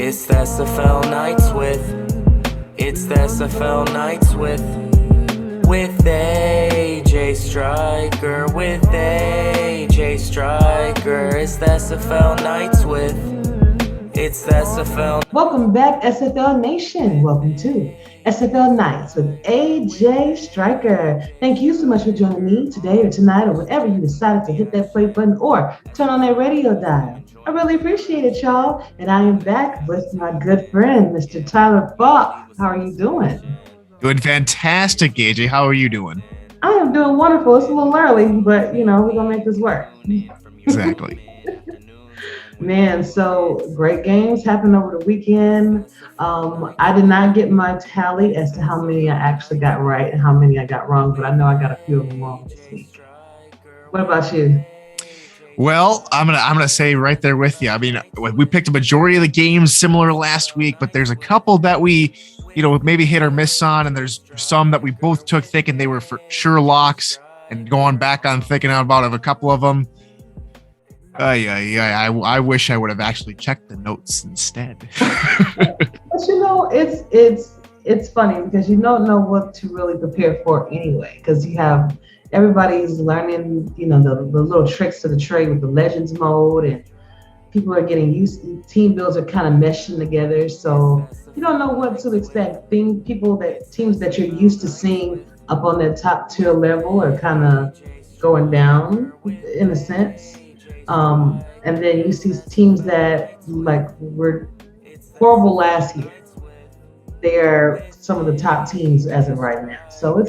It's the SFL Nights it's the SFL Nights with AJ Striker, with AJ Striker. It's the SFL Nights it's the SFL. Welcome back, SFL Nation. Welcome to SFL Nights with AJ Striker. Thank you so much for joining me today or tonight or whenever you decided to hit that play button or turn on that radio dial. I really appreciate it, y'all. And I am back with my good friend, Mr. Tyler Faulk. How are you doing? Doing fantastic, AJ. How are you doing? I am doing wonderful. It's a little early, but we're going to make this work. Exactly. Man, so great games happened over the weekend. I did not get my tally as to how many I actually got right and how many I got wrong, but I know I got a few of them wrong this week. What about you? Well, I'm gonna say right there with you. I mean, we picked a majority of the games similar last week, but there's a couple that we, maybe hit or miss on, and there's some that we both took thinking they were for sure locks, and going back on thinking about a couple of them. I wish I would have actually checked the notes instead. But it's funny because you don't know what to really prepare for anyway, because you have everybody's learning, the little tricks to the trade with the Legends mode, and people are getting used to team builds are kind of meshing together. So you don't know what to expect. Teams that you're used to seeing up on that top tier level are kind of going down in a sense. And then you see teams that were horrible last year. They're some of the top teams as of right now. So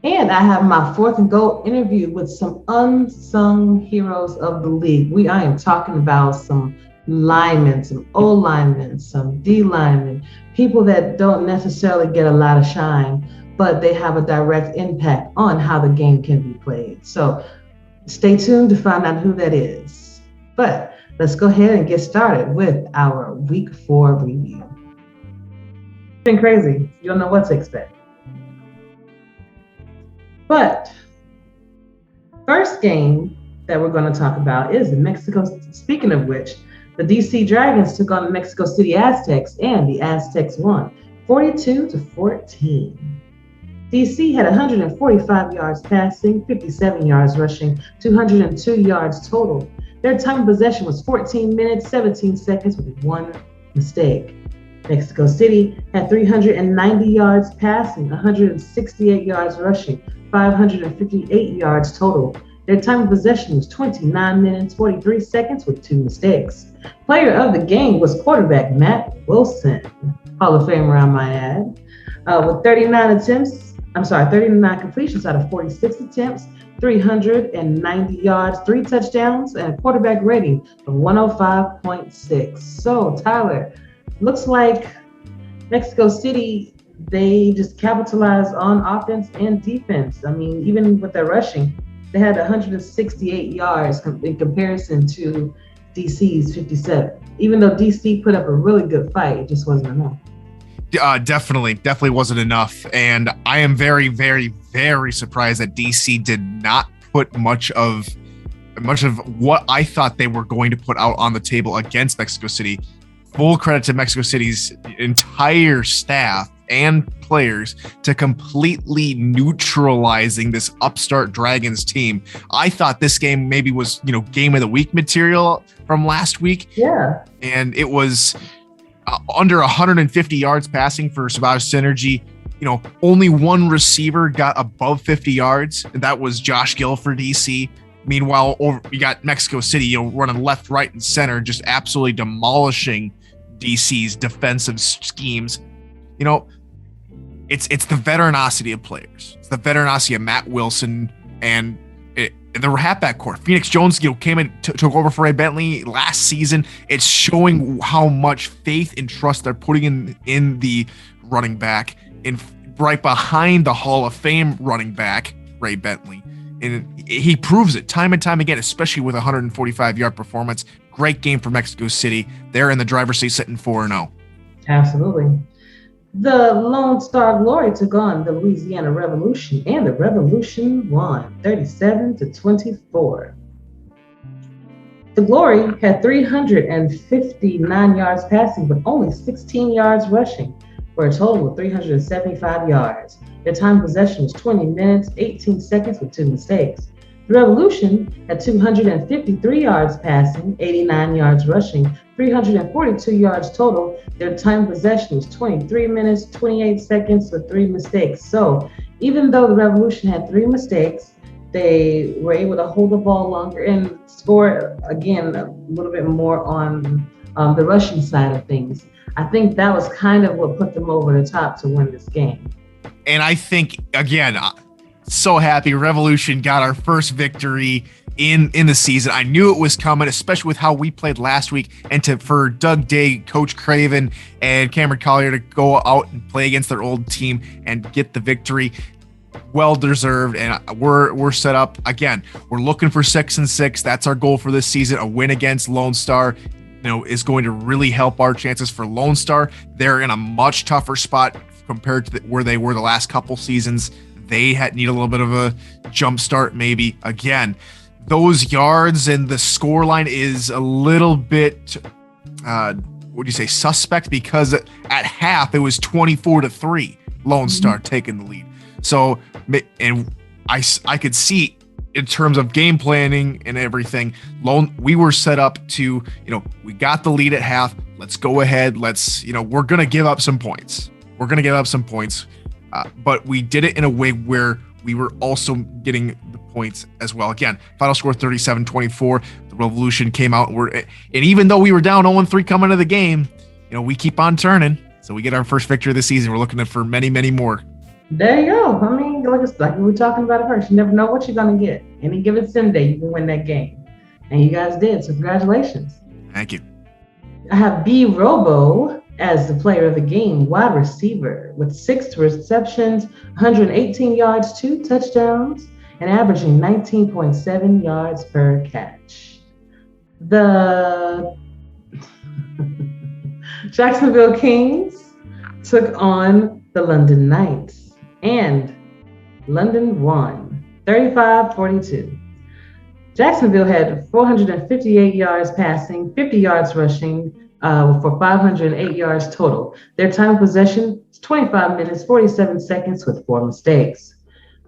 and I have my fourth and goal interview with some unsung heroes of the league. I am talking about some linemen, some OLinemen, some DLinemen, people that don't necessarily get a lot of shine, but they have a direct impact on how the game can be played. So stay tuned to find out who that is. But let's go ahead and get started with our week 4 review. It's been crazy. You don't know what to expect. But first game that we're going to talk about is in Mexico. Speaking of which, the DC Dragons took on the Mexico City Aztecs, and the Aztecs won 42-14. DC had 145 yards passing, 57 yards rushing, 202 yards total. Their time of possession was 14 minutes, 17 seconds with one mistake. Mexico City had 390 yards passing, 168 yards rushing, 558 yards total. Their time of possession was 29 minutes, 43 seconds with 2 mistakes. Player of the game was quarterback Matt Wilson, Hall of Famer I might add, with 39 completions out of 46 attempts, 390 yards, 3 touchdowns, and a quarterback rating of 105.6. So, Tyler, looks like Mexico City, they just capitalized on offense and defense. I mean, even with their rushing, they had 168 yards in comparison to DC's 57. Even though DC put up a really good fight, it just wasn't enough. Definitely wasn't enough. And I am very, very, very surprised that DC did not put much of what I thought they were going to put out on the table against Mexico City. Full credit to Mexico City's entire staff and players to completely neutralizing this upstart Dragons team. I thought this game maybe was, game of the week material from last week. Yeah. And it was under 150 yards passing for Savage Synergy. Only one receiver got above 50 yards, and that was Josh Gill for DC. Meanwhile, you got Mexico City, running left, right, and center, just absolutely demolishing DC's defensive schemes. It's the veteranosity of players. It's the veteranosity of Matt Wilson and the halfback core. Phoenix Jones, came in, took over for Ray Bentley last season. It's showing how much faith and trust they're putting in the running back, and right behind the Hall of Fame running back, Ray Bentley. And he proves it time and time again, especially with a 145-yard performance. Great game for Mexico City. They're in the driver's seat sitting 4-0. Absolutely. The Lone Star Glory took on the Louisiana Revolution, and the Revolution won 37-24. The Glory had 359 yards passing, but only 16 yards rushing, for a total of 375 yards. Their time of possession was 20 minutes, 18 seconds with 2 mistakes. The Revolution had 253 yards passing, 89 yards rushing, 342 yards total. Their time of possession was 23 minutes, 28 seconds with 3 mistakes. So even though the Revolution had 3 mistakes, they were able to hold the ball longer and score, again, a little bit more on the rushing side of things. I think that was kind of what put them over the top to win this game. And I think, again, so happy Revolution got our first victory in the season. I knew it was coming, especially with how we played last week, and for Doug Day, Coach Craven, and Cameron Collier to go out and play against their old team and get the victory. Well deserved, and we're set up again. We're looking for 6-6. That's our goal for this season. A win against Lone Star, is going to really help our chances. For Lone Star, they're in a much tougher spot compared to where they were the last couple seasons. They need a little bit of a jump start, maybe. Again, those yards and the score line is a little bit, suspect, because at half it was 24-3, Lone Star taking the lead. So, and I could see in terms of game planning and everything, we were set up to, we got the lead at half. Let's go ahead. We're going to give up some points. But we did it in a way where we were also getting the points as well. Again, final score 37-24. The Revolution came out, and even though we were down 0-3 coming into the game, we keep on turning. So we get our first victory of the season. We're looking for many, many more. There you go. I mean, like we were talking about it first. You never know what you're going to get. Any given Sunday, you can win that game. And you guys did, so congratulations. Thank you. I have B. Robo as the player of the game, wide receiver, with 6 receptions, 118 yards, 2 touchdowns, and averaging 19.7 yards per catch. The Jacksonville Kings took on the London Knights, and London won 35-42. Jacksonville had 458 yards passing, 50 yards rushing, for 508 yards total. Their time of possession was 25 minutes, 47 seconds with 4 mistakes.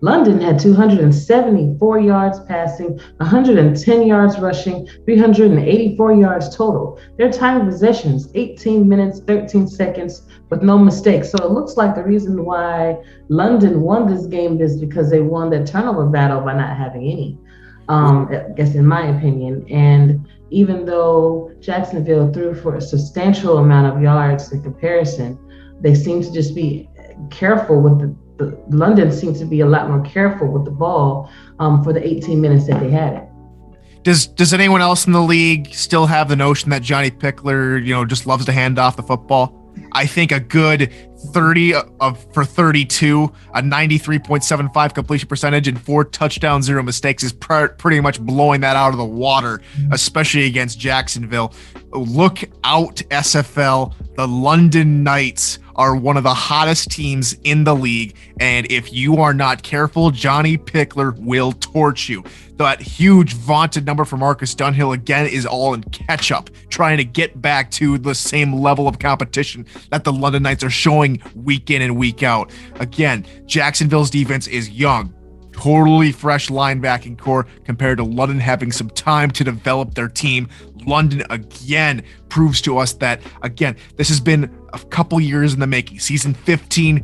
London had 274 yards passing, 110 yards rushing, 384 yards total. Their time of possession is 18 minutes, 13 seconds with no mistakes. So it looks like the reason why London won this game is because they won the turnover battle by not having any, I guess in my opinion. And even though Jacksonville threw for a substantial amount of yards in comparison, they seem to just be careful with London seems to be a lot more careful with the ball for the 18 minutes that they had it. Does anyone else in the league still have the notion that Johnny Pickler, just loves to hand off the football? I think a good 30 for 32, a 93.75 completion percentage, and 4 touchdowns, 0 mistakes is pretty much blowing that out of the water, especially against Jacksonville. Look out, SFL. The London Knights are one of the hottest teams in the league, and if you are not careful, Johnny Pickler will torch you. That huge vaunted number for Marcus Dunhill again is all in catch-up, trying to get back to the same level of competition that the London Knights are showing week in and week out. Again, Jacksonville's defense is young, totally fresh linebacking core compared to London having some time to develop their team. London again proves to us that, again, this has been a couple years in the making. Season 15,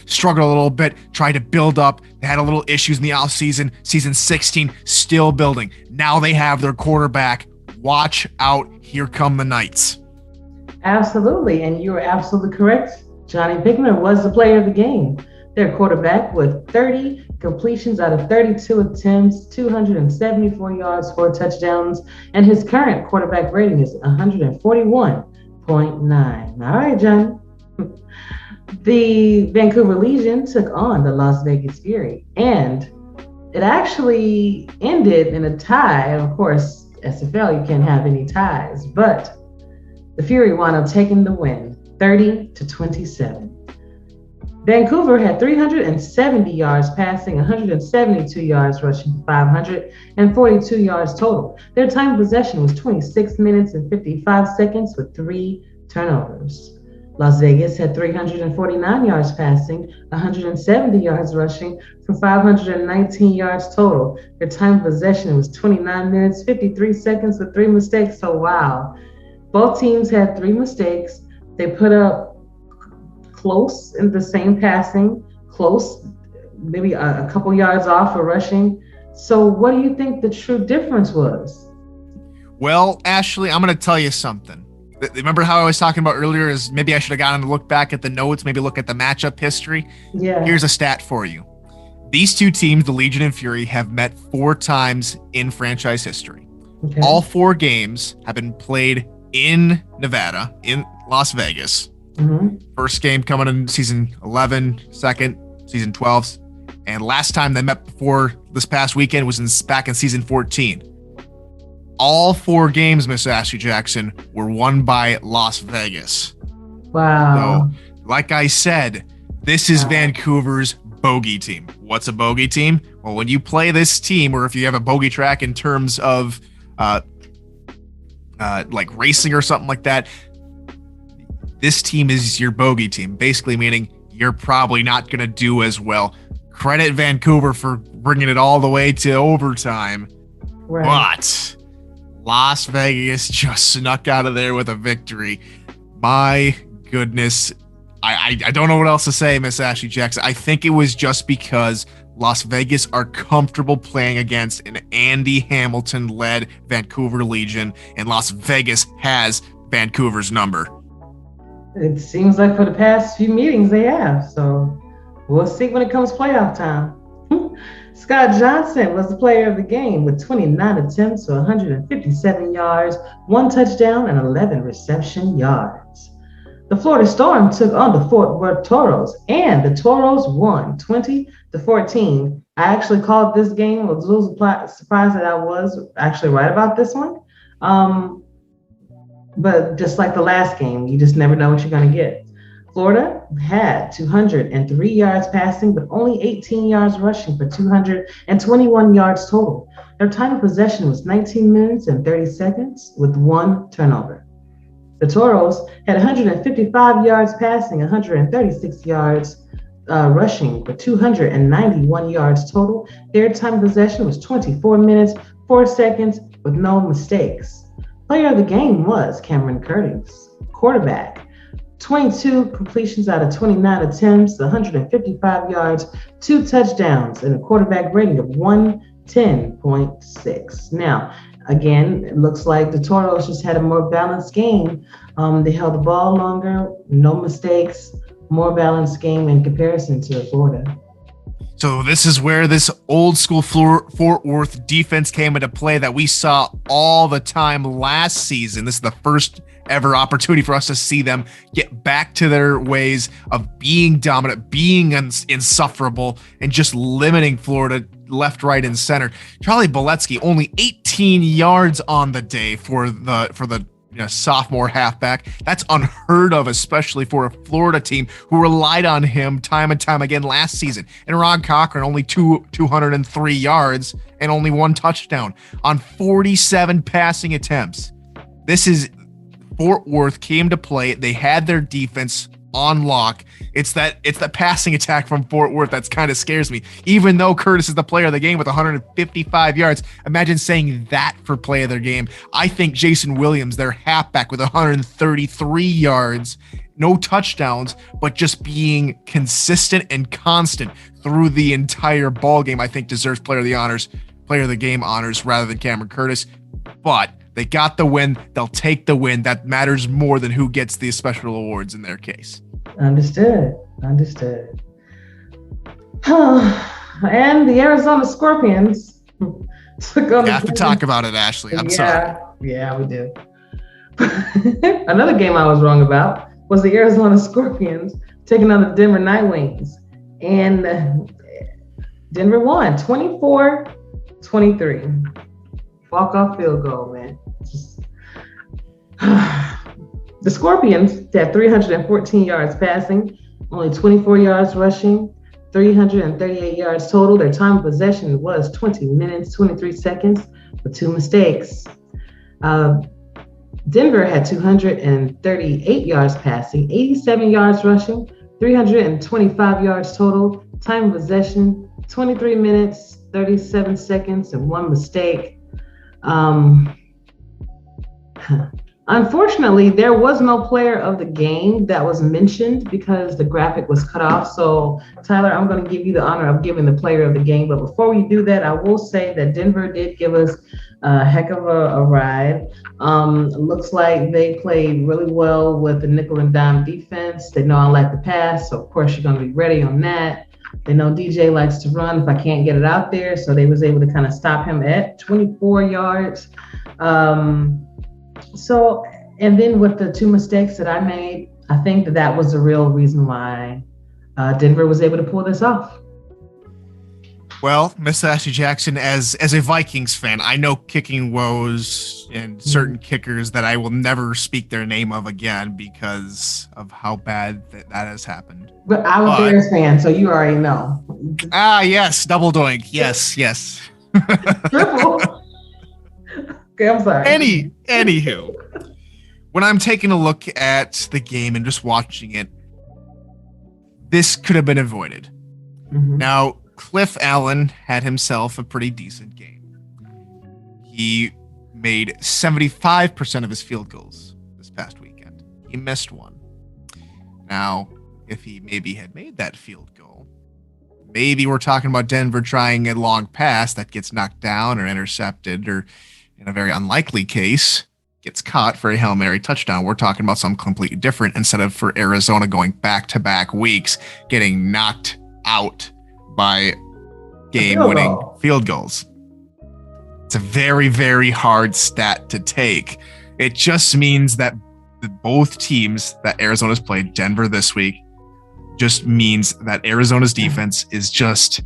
struggled a little bit, tried to build up. They had a little issues in the offseason. Season 16, still building. Now they have their quarterback. Watch out. Here come the Knights. Absolutely. And you were absolutely correct. Johnny Pickler was the player of the game. Their quarterback with 30 completions out of 32 attempts, 274 yards, 4 touchdowns, and his current quarterback rating is 141.9. All right, John. The Vancouver Legion took on the Las Vegas Fury, and it actually ended in a tie. Of course, SFL, you can't have any ties, but the Fury wound up taking the win, 30-27. Vancouver had 370 yards passing, 172 yards rushing, 542 yards total. Their time of possession was 26 minutes and 55 seconds with 3 turnovers. Las Vegas had 349 yards passing, 170 yards rushing for 519 yards total. Their time of possession was 29 minutes, 53 seconds with 3 mistakes. So, wow. Both teams had 3 mistakes. They put up close in the same passing, close, maybe a couple yards off for rushing. So what do you think the true difference was? Well, Ashley, I'm going to tell you something. Remember how I was talking about earlier is maybe I should have gotten to look back at the notes, maybe look at the matchup history. Yeah. Here's a stat for you. These two teams, the Legion and Fury, have met 4 times in franchise history. Okay. All 4 games have been played in Nevada, in Las Vegas. Mm-hmm. First game coming in season 11, second, season 12. And last time they met before this past weekend was back in season 14. All 4 games, Miss Ashley Jackson, were won by Las Vegas. Wow. So, like I said, this is Vancouver's bogey team. What's a bogey team? Well, when you play this team, or if you have a bogey track in terms of like racing or something like that, this team is your bogey team, basically meaning you're probably not going to do as well. Credit Vancouver for bringing it all the way to overtime. Right. But Las Vegas just snuck out of there with a victory. My goodness. I don't know what else to say, Miss Ashley Jackson. I think it was just because Las Vegas are comfortable playing against an Andy Hamilton-led Vancouver Legion, and Las Vegas has Vancouver's number. It seems like for the past few meetings they have, so we'll see when it comes playoff time. Scott Johnson was the player of the game with 29 attempts for 157 yards, 1 touchdown, and 11 reception yards. The Florida Storm took on the Fort Worth Toros, and the Toros won 20-14. I actually called this game. I was a little surprised that I was actually right about this one. But just like the last game, you just never know what you're going to get. Florida had 203 yards passing, but only 18 yards rushing for 221 yards total. Their time of possession was 19 minutes and 30 seconds with 1 turnover. The Toros had 155 yards passing, 136 yards rushing for 291 yards total. Their time of possession was 24 minutes, 4 seconds with no mistakes. Player of the game was Cameron Curtis, quarterback. 22 completions out of 29 attempts, 155 yards, 2 touchdowns, and a quarterback rating of 110.6. Now, again, it looks like the Toros just had a more balanced game. They held the ball longer, no mistakes, more balanced game in comparison to Florida. So this is where this old school Fort Worth defense came into play that we saw all the time last season. This is the first ever opportunity for us to see them get back to their ways of being dominant, being insufferable, and just limiting Florida left, right, and center. Charlie Boletsky only 18 yards on the day for the sophomore halfback. That's unheard of, especially for a Florida team who relied on him time and time again last season. And Ron Cochran only 203 yards and only 1 touchdown on 47 passing attempts. This is Fort Worth came to play. They had their defense on lock. It's that passing attack from Fort Worth that's kind of scares me. Even though Curtis is the player of the game with 155 yards, imagine saying that for play of their game. I think Jason Williams, their halfback, with 133 yards, no touchdowns, but just being consistent and constant through the entire ball game, I think deserves player of the game honors rather than Cameron Curtis. But they got the win. They'll take the win. That matters more than who gets the special awards in their case. Understood. And the Arizona Scorpions took on. You have to talk about it, Ashley. I'm sorry. Yeah, we do. Another game I was wrong about was the Arizona Scorpions taking on the Denver Nightwings. And Denver won 24-23. Walk-off field goal, man. The Scorpions had 314 yards passing, only 24 yards rushing, 338 yards total. Their time of possession was 20 minutes, 23 seconds with 2 mistakes. Denver had 238 yards passing, 87 yards rushing, 325 yards total. Time of possession, 23 minutes, 37 seconds, and 1 mistake. Unfortunately, there was no player of the game that was mentioned because the graphic was cut off. So, Tyler, I'm going to give you the honor of giving the player of the game. But before we do that, I will say that Denver did give us a heck of a ride. Looks like they played really well with the nickel and dime defense. They know I like to pass, so of course you're going to be ready on that. They know DJ likes to run if I can't get it out there, so they was able to kind of stop him at 24 yards. So, and then with the 2 mistakes that I made, I think that was the real reason why Denver was able to pull this off. Well, Miss Ashley Jackson, as a Vikings fan, I know kicking woes and certain kickers that I will never speak their name of again because of how bad that has happened. But I'm a Bears fan, so you already know. Yes, double doink. Yes. Triple. Okay, I'm sorry. Anywho, when I'm taking a look at the game and just watching it, this could have been avoided. Mm-hmm. Now, Cliff Allen had himself a pretty decent game. He made 75% of his field goals this past weekend. He missed one. Now, if he maybe had made that field goal, maybe we're talking about Denver trying a long pass that gets knocked down or intercepted, or in a very unlikely case, gets caught for a Hail Mary touchdown. We're talking about something completely different instead of for Arizona going back-to-back weeks, getting knocked out by game-winning field goals. It's a very, very hard stat to take. It just means that both teams that Arizona's played, Denver this week, just means that Arizona's defense is just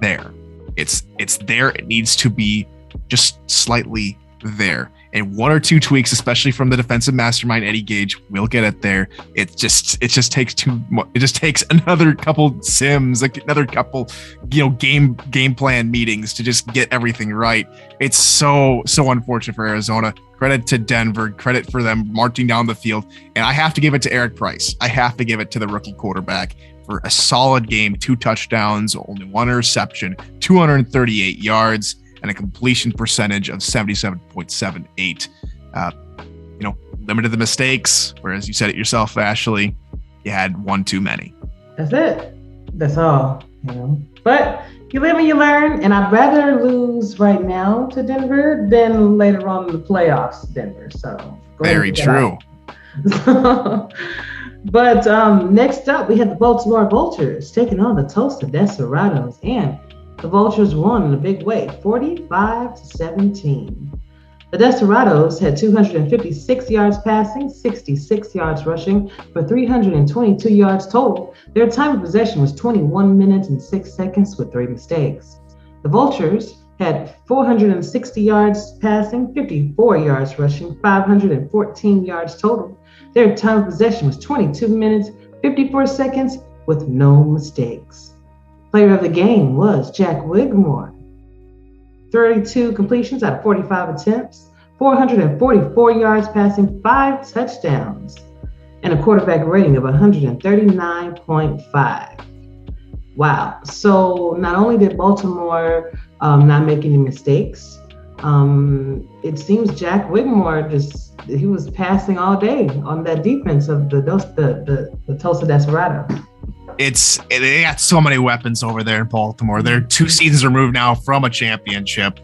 there. It's there. It needs to be just slightly there. And 1 or 2 tweaks, especially from the defensive mastermind Eddie Gage, will get it there. It just takes too much. It just takes another couple sims, like another couple, game plan meetings to just get everything right. It's so unfortunate for Arizona. Credit to Denver. Credit for them marching down the field. And I have to give it to Eric Price. I have to give it to the rookie quarterback for a solid game. 2 touchdowns, only 1 interception, 238 yards. And a completion percentage of 77.78. Limited the mistakes, whereas you said it yourself, Ashley, you had 1 too many. That's it. That's all. But you live and you learn, and I'd rather lose right now to Denver than later on in the playoffs to Denver. So very true. But next up, we have the Baltimore Vultures taking on the Tulsa Desperados, and the Vultures won in a big way, 45-17. The Desperados had 256 yards passing, 66 yards rushing for 322 yards total. Their time of possession was 21 minutes and 6 seconds with 3 mistakes. The Vultures had 460 yards passing, 54 yards rushing, 514 yards total. Their time of possession was 22 minutes, 54 seconds with no mistakes. Player of the game was Jack Wigmore. 32 completions out of 45 attempts, 444 yards passing, 5 touchdowns, and a quarterback rating of 139.5. Wow. So not only did Baltimore not make any mistakes, it seems Jack Wigmore he was passing all day on that defense of the Tulsa Desperados. They got so many weapons over there in Baltimore. They're 2 seasons removed now from a championship.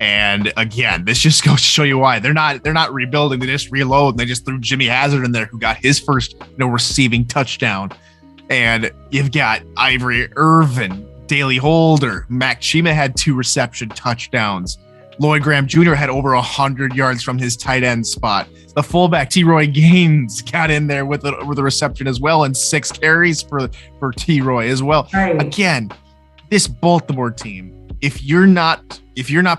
And again, this just goes to show you why they're not rebuilding. They just reload. And they just threw Jimmy Hazard in there, who got his first receiving touchdown. And you've got Ivory Irvin, Daley Holder, Mac Chima had 2 reception touchdowns. Lloyd Graham Jr. had over 100 yards from his tight end spot. The fullback T-Roy Gaines got in there with a reception as well, and 6 carries for T-Roy as well. Right. Again, this Baltimore team, if you're not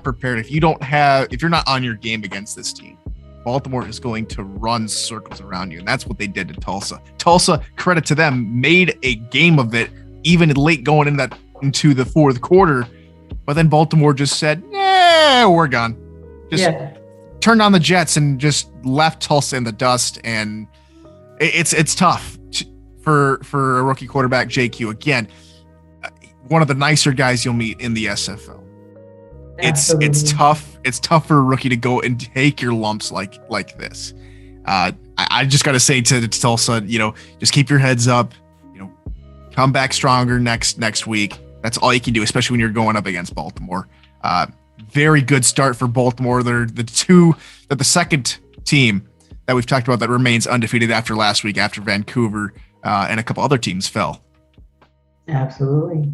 prepared, if you're not on your game against this team, Baltimore is going to run circles around you. And that's what they did to Tulsa. Tulsa, credit to them, made a game of it, even late going into the fourth quarter. But then Baltimore just said, yeah, we're gone. Just turned on the jets and just left Tulsa in the dust. And it's tough for a rookie quarterback, JQ. Again, one of the nicer guys you'll meet in the SFL. It's tough. It's tough for a rookie to go and take your lumps like this. I just got to say to Tulsa, just keep your heads up. Come back stronger next week. That's all you can do, especially when you're going up against Baltimore. Very good start for Baltimore. They're the second team that we've talked about that remains undefeated after last week, after Vancouver and a couple other teams fell. Absolutely.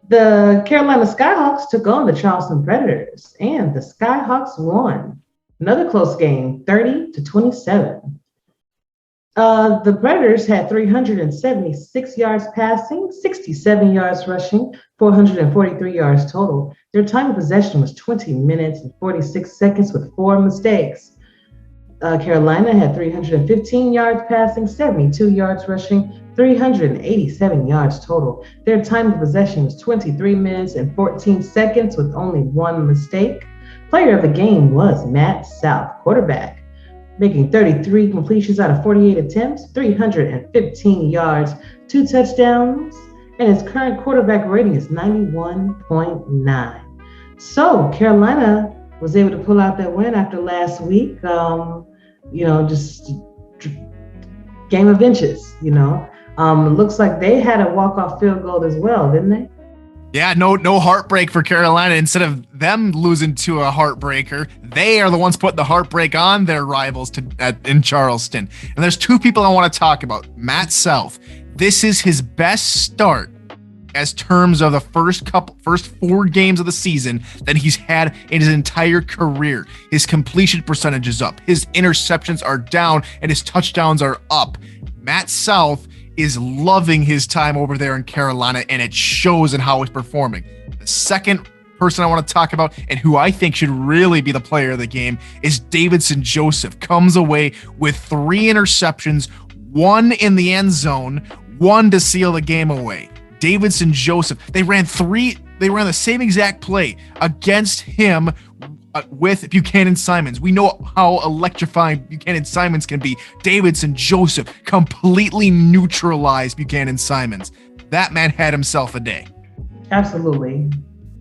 The Carolina Skyhawks took on the Charleston Predators, and the Skyhawks won. Another close game, 30-27. The Predators had 376 yards passing, 67 yards rushing, 443 yards total. Their time of possession was 20 minutes and 46 seconds with 4 mistakes. Carolina had 315 yards passing, 72 yards rushing, 387 yards total. Their time of possession was 23 minutes and 14 seconds with only 1 mistake. Player of the game was Matt South, quarterback, making 33 completions out of 48 attempts, 315 yards, 2 touchdowns, and his current quarterback rating is 91.9. So Carolina was able to pull out that win after last week. Just game of inches, looks like they had a walk-off field goal as well, didn't they? Yeah, no heartbreak for Carolina. Instead of them losing to a heartbreaker, they are the ones putting the heartbreak on their rivals in Charleston. And there's 2 people I want to talk about. Matt South. This is his best start as terms of the first 4 games of the season that he's had in his entire career. His completion percentage is up, his interceptions are down, and his touchdowns are up. Matt South is loving his time over there in Carolina, and it shows in how he's performing. The second person I want to talk about, and who I think should really be the player of the game, is Davidson Joseph. Comes away with 3 interceptions, 1 in the end zone, 1 to seal the game away. Davidson Joseph, they ran the same exact play against him with Buchanan Simons. We know how electrifying Buchanan Simons can be. Davidson Joseph completely neutralized Buchanan Simons. That man had himself a day. Absolutely.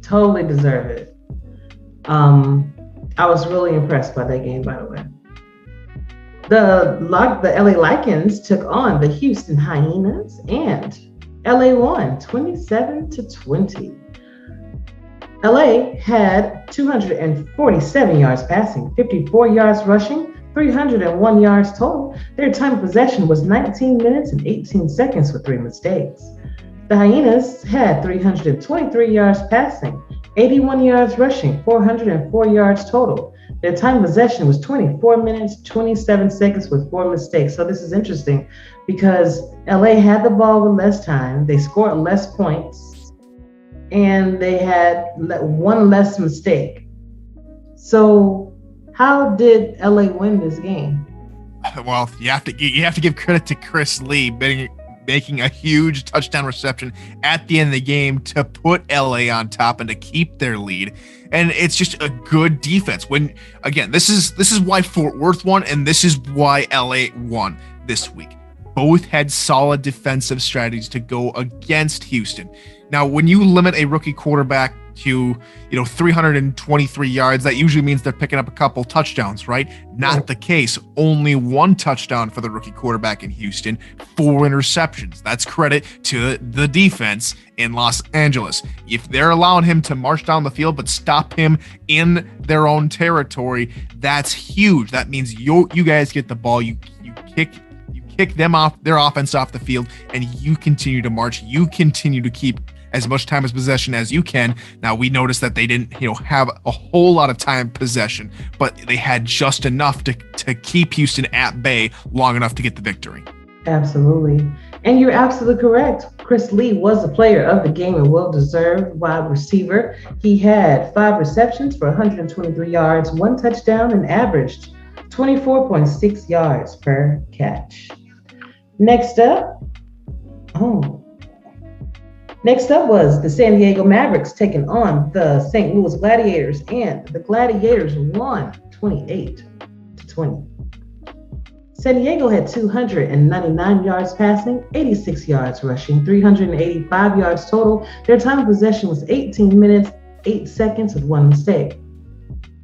Totally deserve it. I was really impressed by that game, by the way. The LA Lycans took on the Houston Hyenas, and LA won 27-20. LA had 247 yards passing, 54 yards rushing, 301 yards total. Their time of possession was 19 minutes and 18 seconds with 3 mistakes. The Hyenas had 323 yards passing, 81 yards rushing, 404 yards total. Their time of possession was 24 minutes, 27 seconds with 4 mistakes. So this is interesting because LA had the ball with less time. They scored less points, and they had 1 less mistake. So how did LA win this game? Well, you have to give credit to Chris Lee making a huge touchdown reception at the end of the game to put LA on top and to keep their lead. And it's just a good defense. When again, this is why Fort Worth won, and this is why LA won this week. Both had solid defensive strategies to go against Houston. Now, when you limit a rookie quarterback to 323 yards, that usually means they're picking up a couple touchdowns, right? Not the case. Only 1 touchdown for the rookie quarterback in Houston, 4 interceptions. That's credit to the defense in Los Angeles. If they're allowing him to march down the field but stop him in their own territory, that's huge. That means you guys get the ball, you kick them off, their offense off the field, and you continue to march. You continue to keep as much time as possession as you can. Now, we noticed that they didn't have a whole lot of time possession, but they had just enough to keep Houston at bay long enough to get the victory. Absolutely. And you're absolutely correct. Chris Lee was the player of the game and well-deserved wide receiver. He had 5 receptions for 123 yards, 1 touchdown, and averaged 24.6 yards per catch. Next up was the San Diego Mavericks taking on the St. Louis Gladiators, and the Gladiators won 28-20. San Diego had 299 yards passing, 86 yards rushing, 385 yards total. Their time of possession was 18 minutes, 8 seconds with 1 mistake.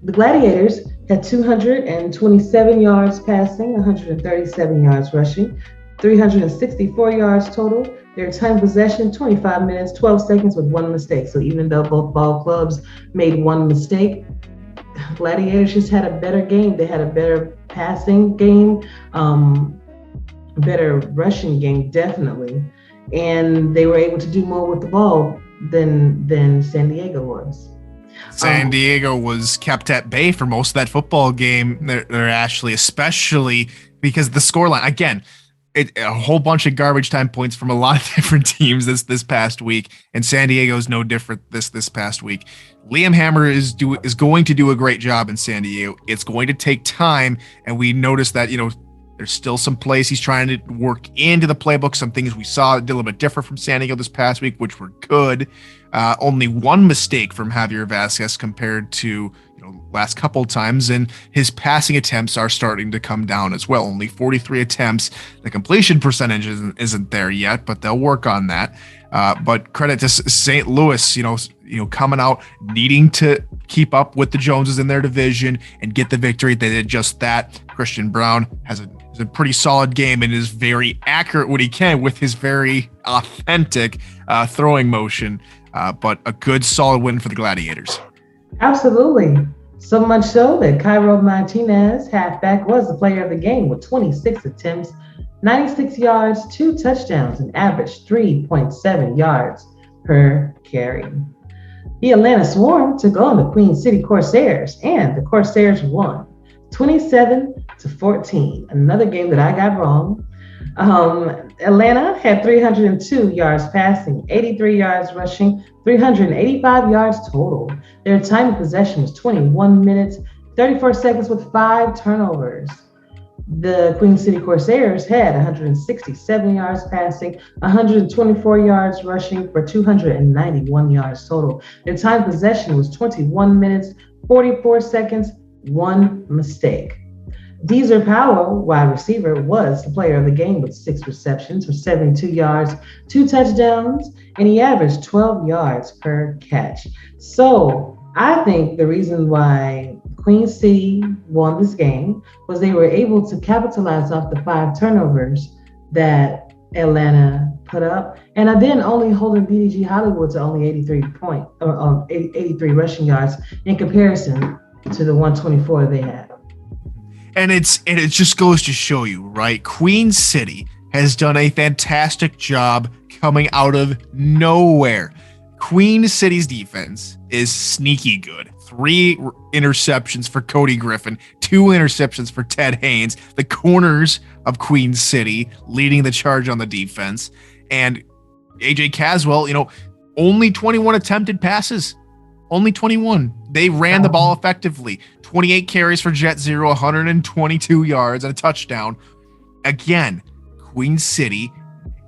The Gladiators had 227 yards passing, 137 yards rushing, 364 yards total. Their time of possession, 25 minutes, 12 seconds with 1 mistake. So even though both ball clubs made 1 mistake, Gladiators just had a better game. They had a better passing game, better rushing game, definitely. And they were able to do more with the ball than San Diego was. San Diego was kept at bay for most of that football game. They're actually, especially because the scoreline, again, a whole bunch of garbage time points from a lot of different teams this past week, and San Diego is no different this past week. Liam Hammer is going to do a great job in San Diego. It's going to take time, and we noticed that there's still some plays he's trying to work into the playbook. Some things we saw did a little bit different from San Diego this past week, which were good. Only 1 mistake from Javier Vasquez compared to last couple times, and his passing attempts are starting to come down as well. Only 43 attempts. The completion percentage isn't there yet, but they'll work on that. But credit to St. Louis, coming out needing to keep up with the Joneses in their division and get the victory. They did just that. Christian Brown has a pretty solid game and is very accurate when he can with his very authentic throwing motion. But a good, solid win for the Gladiators. Absolutely. So much so that Cairo Martinez, halfback, was the player of the game with 26 attempts, 96 yards, 2 touchdowns, and averaged 3.7 yards per carry. The Atlanta Swarm took on the Queen City Corsairs, and the Corsairs won 27-14. Another game that I got wrong. Atlanta had 302 yards passing, 83 yards rushing, 385 yards total. Their time of possession was 21 minutes, 34 seconds with 5 turnovers. The Queen City Corsairs had 167 yards passing, 124 yards rushing for 291 yards total. Their time of possession was 21 minutes, 44 seconds, 1 mistake. Deezer Powell, wide receiver, was the player of the game with 6 receptions for 72 yards, 2 touchdowns, and he averaged 12 yards per catch. So I think the reason why Queen City won this game was they were able to capitalize off the 5 turnovers that Atlanta put up, and then only holding BDG Hollywood to only 83 rushing yards in comparison to the 124 they had. And it just goes to show you, right? Queen City has done a fantastic job coming out of nowhere. Queen City's defense is sneaky good. 3 interceptions for Cody Griffin, 2 interceptions for Ted Haynes, the corners of Queen City leading the charge on the defense. And AJ Caswell, only 21 attempted passes. Only 21. They ran the ball effectively. 28 carries for Jet Zero, 122 yards and a touchdown. Again, Queen City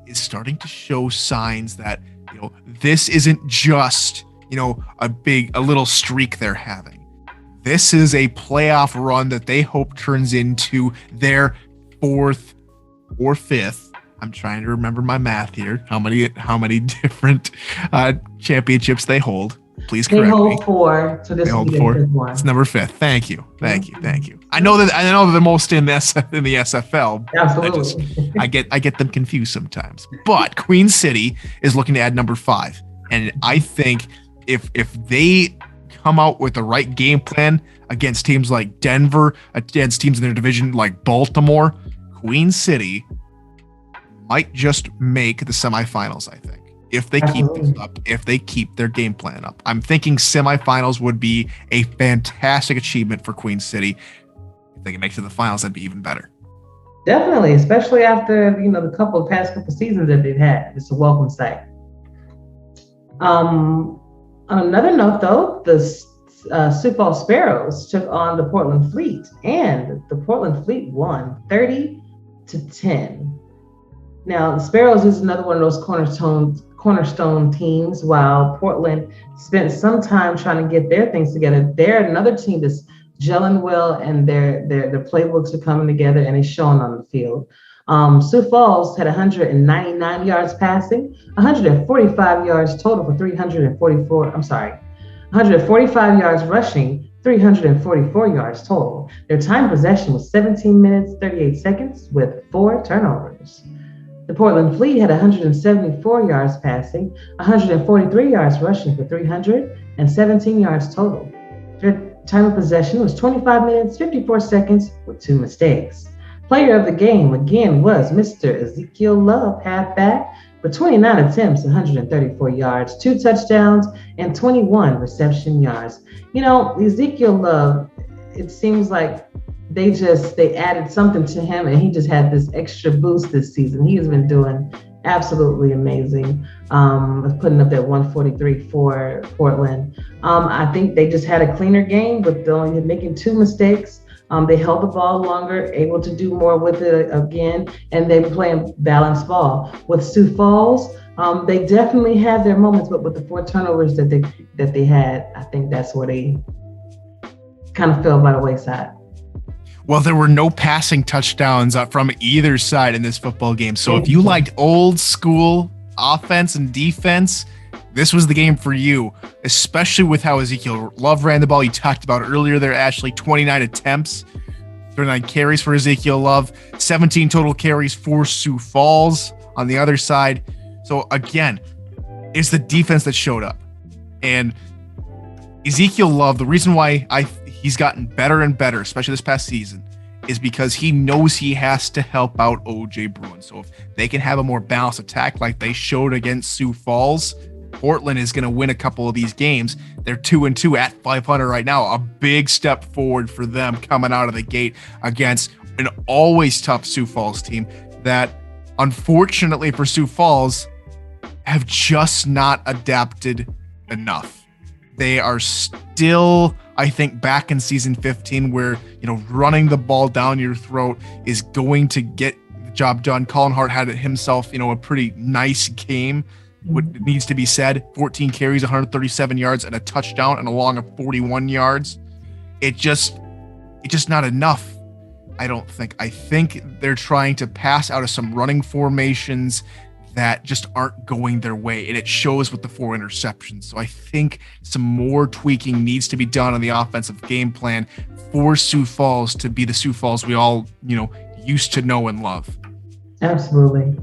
is starting to show signs that, this isn't just, a little streak they're having. This is a playoff run that they hope turns into their 4th or 5th. I'm trying to remember my math here. How many different championships they hold. Please correct me. They hold 4, so this will be the 5th one. It's number 5th. Thank you. I know that the most in the SFL. Absolutely. I get them confused sometimes. But Queen City is looking to add number 5, and I think if they come out with the right game plan against teams like Denver, against teams in their division like Baltimore, Queen City might just make the semifinals. I think. If they keep this up, if they keep their game plan up. I'm thinking semifinals would be a fantastic achievement for Queen City. If they can make it to the finals, that'd be even better. Definitely, especially after the past couple seasons that they've had. It's a welcome sight. On another note, though, the Sioux Falls Sparrows took on the Portland Fleet, and the Portland Fleet won 30-10. Now, the Sparrows is another one of those cornerstone teams, while Portland spent some time trying to get their things together. They're another team that's gelling well, and their playbooks are coming together, and it's showing on the field. Sioux Falls had 199 yards passing, 145 yards total for 145 yards rushing, 344 yards total. Their time possession was 17 minutes, 38 seconds with 4 turnovers. The Portland Fleet had 174 yards passing, 143 yards rushing for 317 yards total. Their time of possession was 25 minutes, 54 seconds with 2 mistakes. Player of the game again was Mr. Ezekiel Love, halfback, with 29 attempts, 134 yards, 2 touchdowns, and 21 reception yards. Ezekiel Love, it seems like they added something to him, and he just had this extra boost this season. He has been doing absolutely amazing, putting up that 143 for Portland. I think they just had a cleaner game with only making 2 mistakes. They held the ball longer, able to do more with it again, and they were playing balanced ball. With Sioux Falls, they definitely had their moments, but with the 4 turnovers that they had, I think that's where they kind of fell by the wayside. Well, there were no passing touchdowns from either side in this football game. So if you liked old school offense and defense, this was the game for you, especially with how Ezekiel Love ran the ball. You talked about earlier there, Ashley, 29 attempts, 39 carries for Ezekiel Love, 17 total carries for Sioux Falls on the other side. So again, it's the defense that showed up. And Ezekiel Love, the reason why he's gotten better and better, especially this past season, is because he knows he has to help out OJ Bruin. So if they can have a more balanced attack like they showed against Sioux Falls, Portland is going to win a couple of these games. They're 2-2 at 500 right now. A big step forward for them coming out of the gate against an always tough Sioux Falls team that, unfortunately for Sioux Falls, have just not adapted enough. They are still, I think, back in season 15 where, running the ball down your throat is going to get the job done. Colin Hart had himself, a pretty nice game. What needs to be said, 14 carries, 137 yards, and a touchdown, and a long of 41 yards. It's just not enough, I don't think. I think they're trying to pass out of some running formations that just aren't going their way, and it shows with the 4 interceptions. So I think some more tweaking needs to be done on the offensive game plan for Sioux Falls to be the Sioux Falls we all, used to know and love. Absolutely.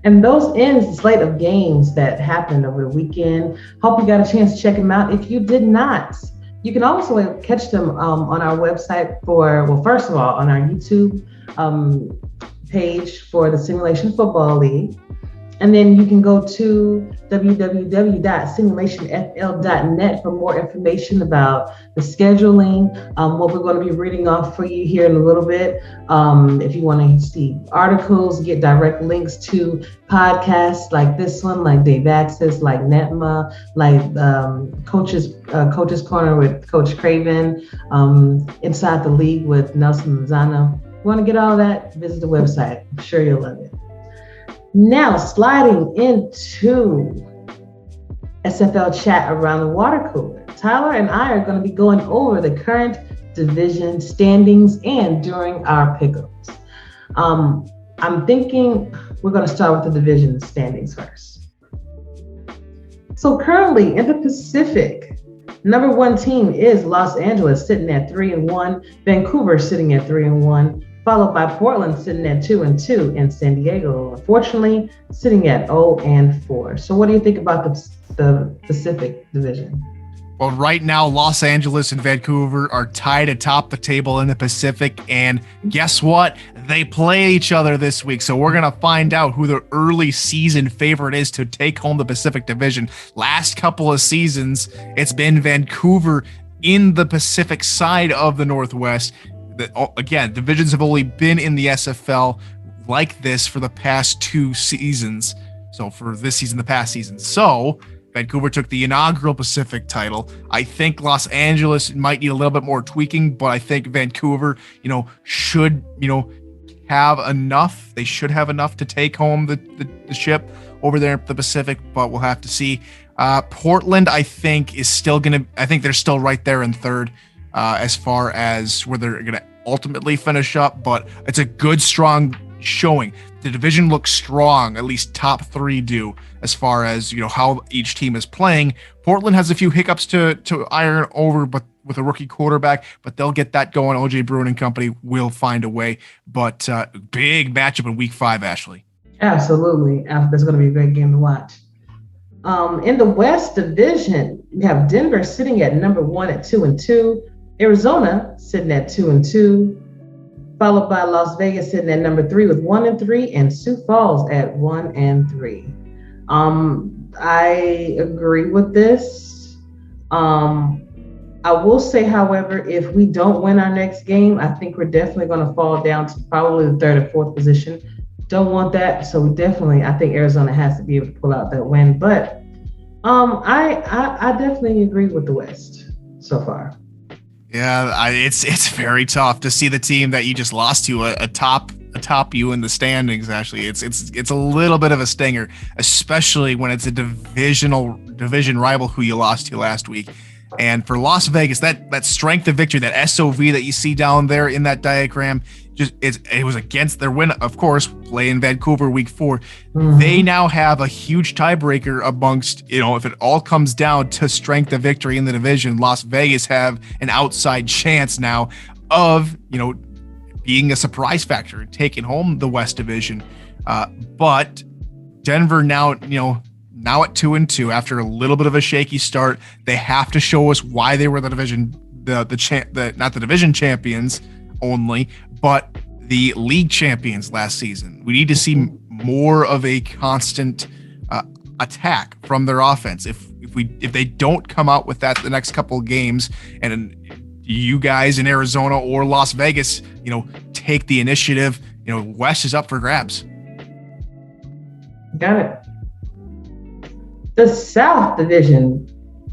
And those ends the slate of games that happened over the weekend. Hope you got a chance to check them out. If you did not, you can also catch them on our website first of all, on our YouTube page for the Simulation Football League. And then you can go to www.simulationfl.net for more information about the scheduling, what we're going to be reading off for you here in a little bit. If you want to see articles, get direct links to podcasts like this one, like Dave Access, like NETMA, like Coach's Corner with Coach Craven, Inside the League with Nelson Lozano. If you want to get all that, visit the website. I'm sure you'll love it. Now, sliding into SFL chat around the water cooler. Tyler and I are going to be going over the current division standings and during our pickles. I'm thinking we're going to start with the division standings first. So currently in the Pacific, number 1 team is Los Angeles sitting at 3-1, Vancouver sitting at 3-1, followed by Portland sitting at 2-2, and San Diego, unfortunately, sitting at 0-4. So what do you think about the Pacific division? Well, right now, Los Angeles and Vancouver are tied atop the table in the Pacific, and guess what? They play each other this week, so we're going to find out who the early season favorite is to take home the Pacific division. Last couple of seasons, it's been Vancouver in the Pacific side of the Northwest. again, divisions have only been in the SFL like this for the past 2 seasons. So for this season, the past season. So Vancouver took the inaugural Pacific title. I think Los Angeles might need a little bit more tweaking, but I think Vancouver, should, have enough. They should have enough to take home the ship over there in the Pacific, but we'll have to see. Portland, I think, they're still right there in third as far as where they're going to ultimately finish up, but it's a good, strong showing. The division looks strong, at least top 3 do, as far as how each team is playing. Portland has a few hiccups to iron over, but with a rookie quarterback, but they'll get that going. OJ Bruin and company will find a way. But big matchup in week 5, Ashley. Absolutely. That's going to be a great game to watch. In the West Division, we have Denver sitting at number 1 at 2-2, Arizona sitting at 2-2, followed by Las Vegas sitting at number 3 with 1-3, and Sioux Falls at 1-3. I agree with this. I will say, however, if we don't win our next game, I think we're definitely going to fall down to probably the 3rd or 4th position. Don't want that. So I think Arizona has to be able to pull out that win. But I definitely agree with the West so far. Yeah, it's very tough to see the team that you just lost to atop you in the standings. Actually, it's a little bit of a stinger, especially when it's a division rival who you lost to last week. And for Las Vegas, that strength of victory, that SOV that you see down there in that diagram, it was against their win, of course, play in Vancouver week 4. Mm-hmm. They now have a huge tiebreaker amongst, if it all comes down to strength of victory in the division, Las Vegas have an outside chance now of, being a surprise factor and taking home the West Division. But Denver now at 2-2 after a little bit of a shaky start, they have to show us why they were the division, not the division champions only, but the league champions last season. We need to see more of a constant attack from their offense. If they don't come out with that the next couple of games, and you guys in Arizona or Las Vegas, take the initiative, West is up for grabs. Got it. The South Division,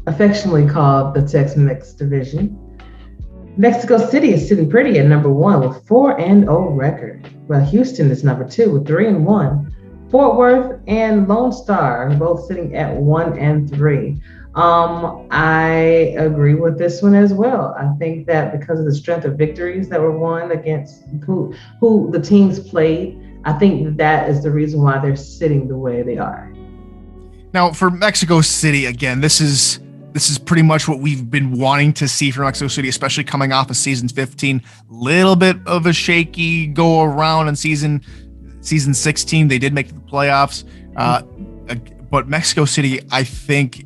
affectionately called the Tex-Mex Division. Mexico City is sitting pretty at number 1 with 4-0 record. Well, Houston is number 2 with 3-1. Fort Worth and Lone Star both sitting at 1-3. I agree with this one as well. I think that because of the strength of victories that were won against who the teams played, I think that is the reason why they're sitting the way they are. Now, for Mexico City, again, this is pretty much what we've been wanting to see from Mexico City, especially coming off of season 15. Little bit of a shaky go around in season 16. They did make the playoffs, but Mexico City, I think,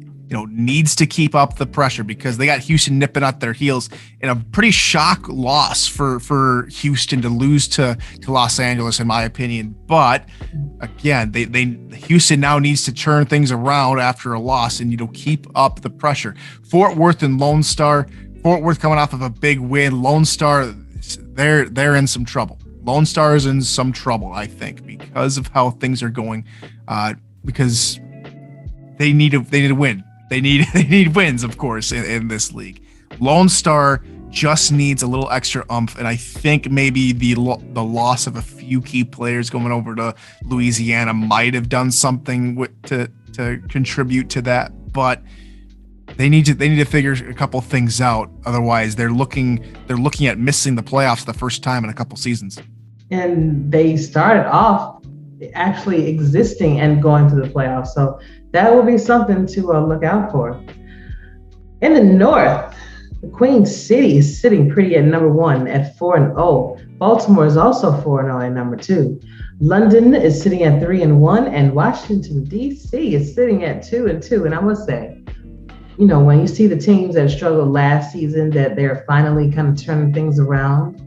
needs to keep up the pressure because they got Houston nipping at their heels in a pretty shock loss for Houston to lose to Los Angeles, in my opinion. But again, Houston now needs to turn things around after a loss and keep up the pressure. Fort Worth and Lone Star. Fort Worth coming off of a big win. Lone Star, they're in some trouble. Lone Star is in some trouble, I think, because of how things are going. Because they need to win. They need wins, of course, in this league. Lone Star just needs a little extra oomph, and I think maybe the loss of a few key players going over to Louisiana might have done something to contribute to that. But they need to figure a couple things out. Otherwise, they're looking at missing the playoffs the first time in a couple seasons. And they started off actually existing and going to the playoffs, so that will be something to look out for. In the North, the Queen City is sitting pretty at number 1 at 4-0. Baltimore is also 4-0 at number 2. London is sitting at 3-1, and Washington, D.C. is sitting at 2-2. And I must say, when you see the teams that struggled last season, that they're finally kind of turning things around,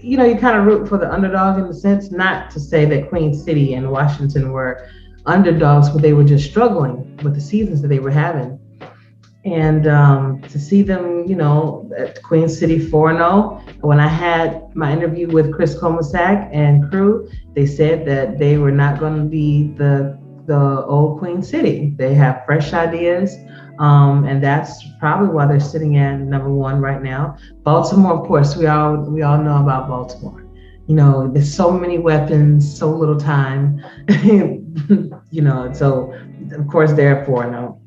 you kind of root for the underdog in the sense, not to say that Queen City and Washington were underdogs, but they were just struggling with the seasons that they were having. And to see them, at Queen City 4-0. When I had my interview with Chris Comasack and crew, they said that they were not going to be the old Queen City. They have fresh ideas, and that's probably why they're sitting at number one right now. Baltimore, of course, we all know about Baltimore. There's so many weapons, so little time. So of course they're 4-0.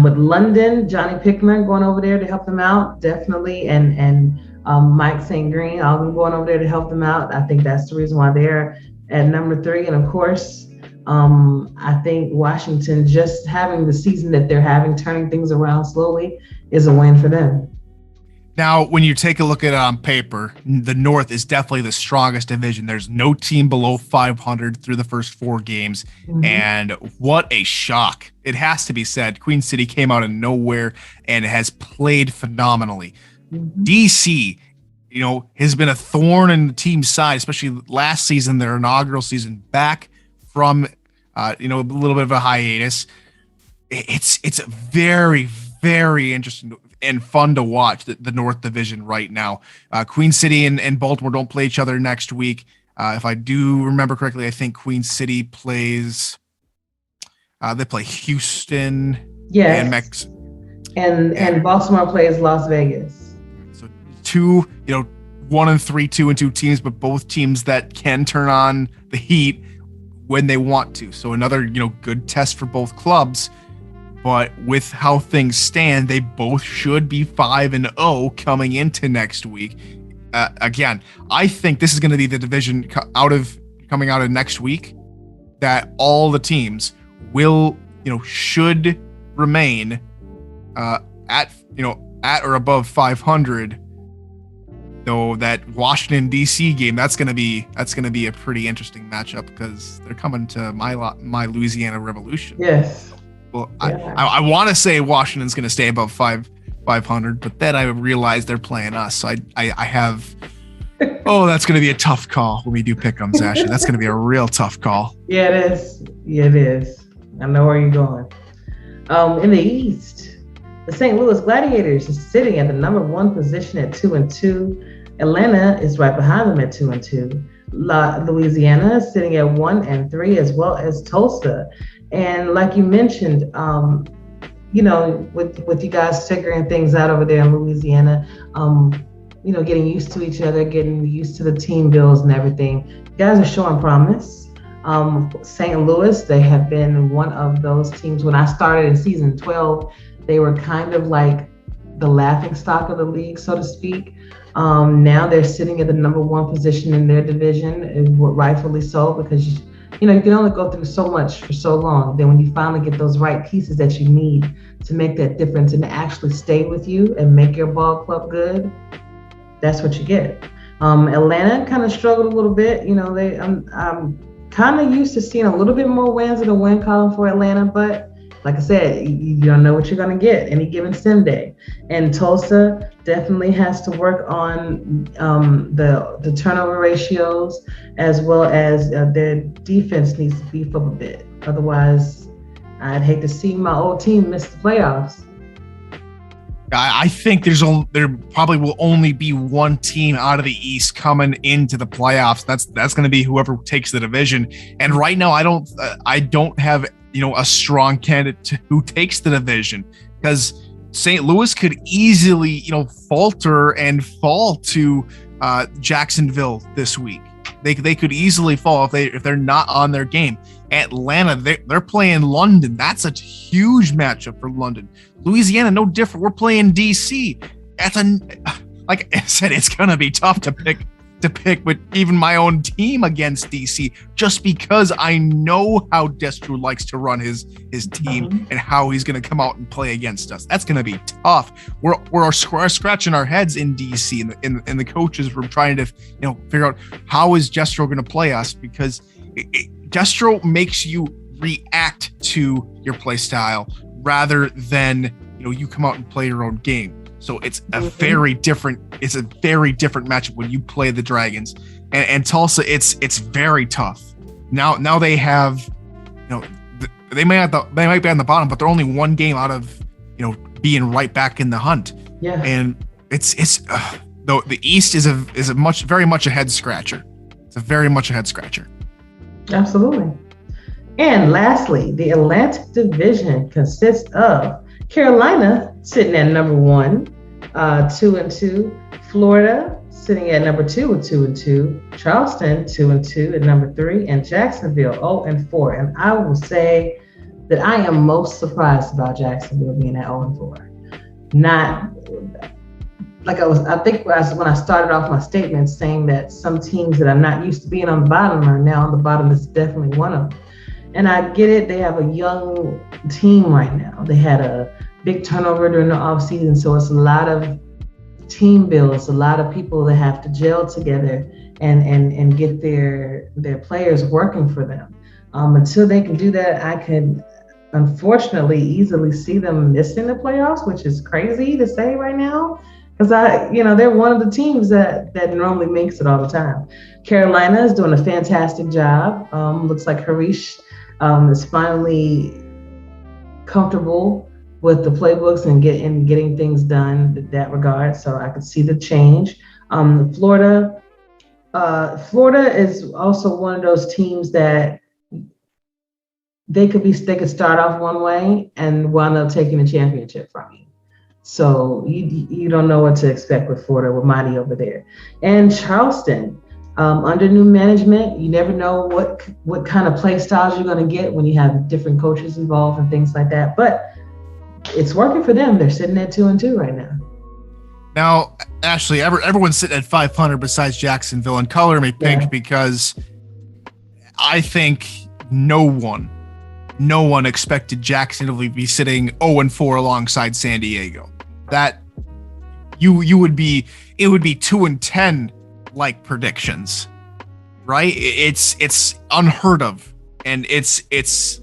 With London, Johnny Pickman going over there to help them out, definitely, and Mike St. Green, all of them going over there to help them out. I think that's the reason why they're at number 3. And of course, I think Washington, just having the season that they're having, turning things around slowly, is a win for them. Now, when you take a look at it on paper, the North is definitely the strongest division. There's no team below 500 through the first 4 games. Mm-hmm. And what a shock. It has to be said. Queen City came out of nowhere and has played phenomenally. Mm-hmm. DC, has been a thorn in the team's side, especially last season, their inaugural season, back from, a little bit of a hiatus. It's very, very interesting and fun to watch the North Division right now. Queen City and Baltimore don't play each other next week. If I do remember correctly, I think Queen City plays. They play Houston. Yes. And Baltimore plays Las Vegas. So 2, 1 and 3, 2 and 2 teams, but both teams that can turn on the heat when they want to. So another good test for both clubs. But with how things stand, they both should be 5-0 coming into next week. Again, I think this is going to be the division coming out of next week that all the teams will, should remain at or above 500. Though that Washington DC game, that's going to be a pretty interesting matchup because they're coming to my Louisiana Revolution. Yes. Well, yeah. I want to say Washington's going to stay above 500, but then I realized they're playing us. So I have, that's going to be a tough call when we do pick-ems, Ashley. That's going to be a real tough call. Yeah, it is. Yeah, it is. I know where you're going. In the East, the St. Louis Gladiators is sitting at the number 1 position at 2-2. Atlanta is right behind them at 2-2. Louisiana is sitting at 1-3, as well as Tulsa. And like you mentioned, with you guys figuring things out over there in Louisiana, getting used to each other, getting used to the team builds and everything, you guys are showing promise. St. Louis, they have been one of those teams. When I started in season 12, they were kind of like the laughing stock of the league, so to speak. Now they're sitting at the number 1 position in their division, and rightfully so, because you can only go through so much for so long. Then when you finally get those right pieces that you need to make that difference and to actually stay with you and make your ball club good, that's what you get. Atlanta kind of struggled a little bit. I'm kind of used to seeing a little bit more wins in the win column for Atlanta, but like I said, you don't know what you're going to get any given sim day. And Tulsa definitely has to work on the turnover ratios, as well as their defense needs to beef up a bit. Otherwise, I'd hate to see my old team miss the playoffs. I think there probably will only be one team out of the East coming into the playoffs. That's going to be whoever takes the division. And right now, I don't have a strong candidate who takes the division, because St. Louis could easily falter and fall to Jacksonville this week. They could easily fall if they're not on their game. Atlanta, they're playing London. That's a huge matchup for London. Louisiana, no different. We're playing DC. Like I said, it's gonna be tough to pick, but even my own team against DC, just because I know how Destro likes to run his team and how he's gonna come out and play against us. That's gonna be tough. We're scratching our heads in DC, and the coaches were trying to figure out how is Destro gonna play us, because Destro makes you react to your play style rather than you come out and play your own game. So it's a very different matchup when you play the Dragons. And Tulsa, it's very tough. Now they have they might be on the bottom, but they're only one game out of being right back in the hunt. Yeah. And though the East is very much a head scratcher. It's a very much a head scratcher. Absolutely. And lastly, the Atlantic Division consists of Carolina sitting at number 1, 2-2. Florida sitting at number 2 with 2-2. Charleston 2-2 at number 3, and Jacksonville 0-4. And I will say that I am most surprised about Jacksonville being at 0-4. Not like I think when I started off my statement saying that some teams that I'm not used to being on the bottom are now on the bottom. Is definitely one of them. And I get it. They have a young team right now. They had a big turnover during the offseason, so it's a lot of team builds, a lot of people that have to gel together and get their players working for them. Until they can do that, I could unfortunately easily see them missing the playoffs, which is crazy to say right now, because they're one of the teams that normally makes it all the time. Carolina is doing a fantastic job. Looks like Harish is finally comfortable with the playbooks and getting things done in that regard. So I could see the change. Florida is also one of those teams that they could start off one way and wind up taking the championship from you. So you don't know what to expect with Florida, with Marty over there. And Charleston, under new management, you never know what kind of play styles you're going to get when you have different coaches involved and things like that. But it's working for them. They're sitting at 2-2 right now. Now, Ashley, everyone's sitting at 500 besides Jacksonville, and color me pink because I think no one expected Jacksonville to be sitting 0-4 alongside San Diego. That it would be 2-10 like predictions, right? It's unheard of, and it's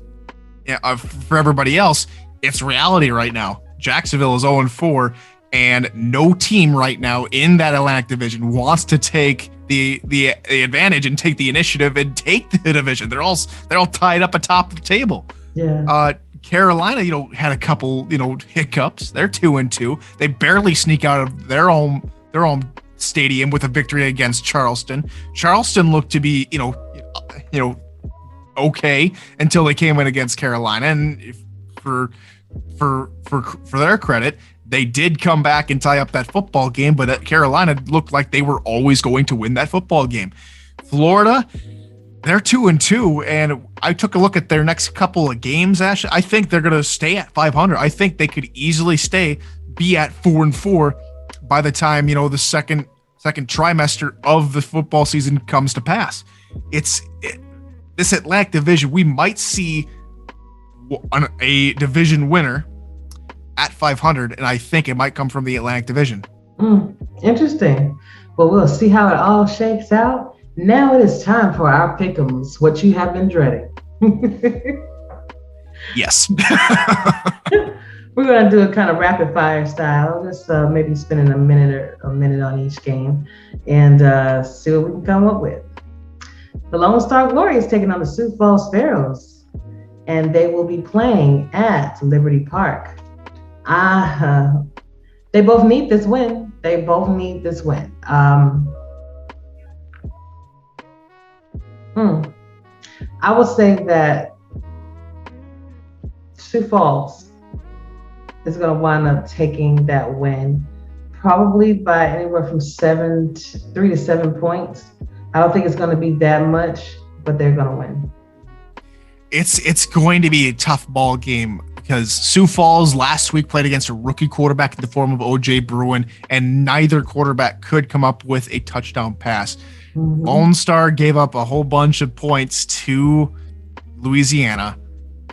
for everybody else. It's reality right now. Jacksonville is 0-4, and no team right now in that Atlantic Division wants to take the advantage and take the initiative and take the division. They're all tied up atop the table. Yeah. Carolina, had a couple, hiccups. They're 2-2. They barely sneak out of their own stadium with a victory against Charleston. Charleston looked to be, okay until they came in against Carolina, and for their credit, they did come back and tie up that football game, but Carolina looked like they were always going to win that football game. Florida, they're 2-2, and I took a look at their next couple of games, Ash. I think they're going to stay at 500. I think they could easily be at 4-4 by the time, the second trimester of the football season comes to pass. This Atlantic Division, we might see a division winner at 500, and I think it might come from the Atlantic Division. Interesting. Well, we'll see how it all shakes out. Now it is time for our Pickles, what you have been dreading. Yes. We're going to do a kind of rapid fire style, just maybe spending a minute on each game and see what we can come up with. The Lone Star Glory is taking on the Sioux Falls Pharaohs, and they will be playing at Liberty Park. They both need this win. I would say that Sioux Falls is going to wind up taking that win probably by anywhere from 3 to 7 points. I don't think it's going to be that much, but they're going to win. It's going to be a tough ball game because Sioux Falls last week played against a rookie quarterback in the form of O.J. Bruin, and neither quarterback could come up with a touchdown pass. Mm-hmm. Lone Star gave up a whole bunch of points to Louisiana,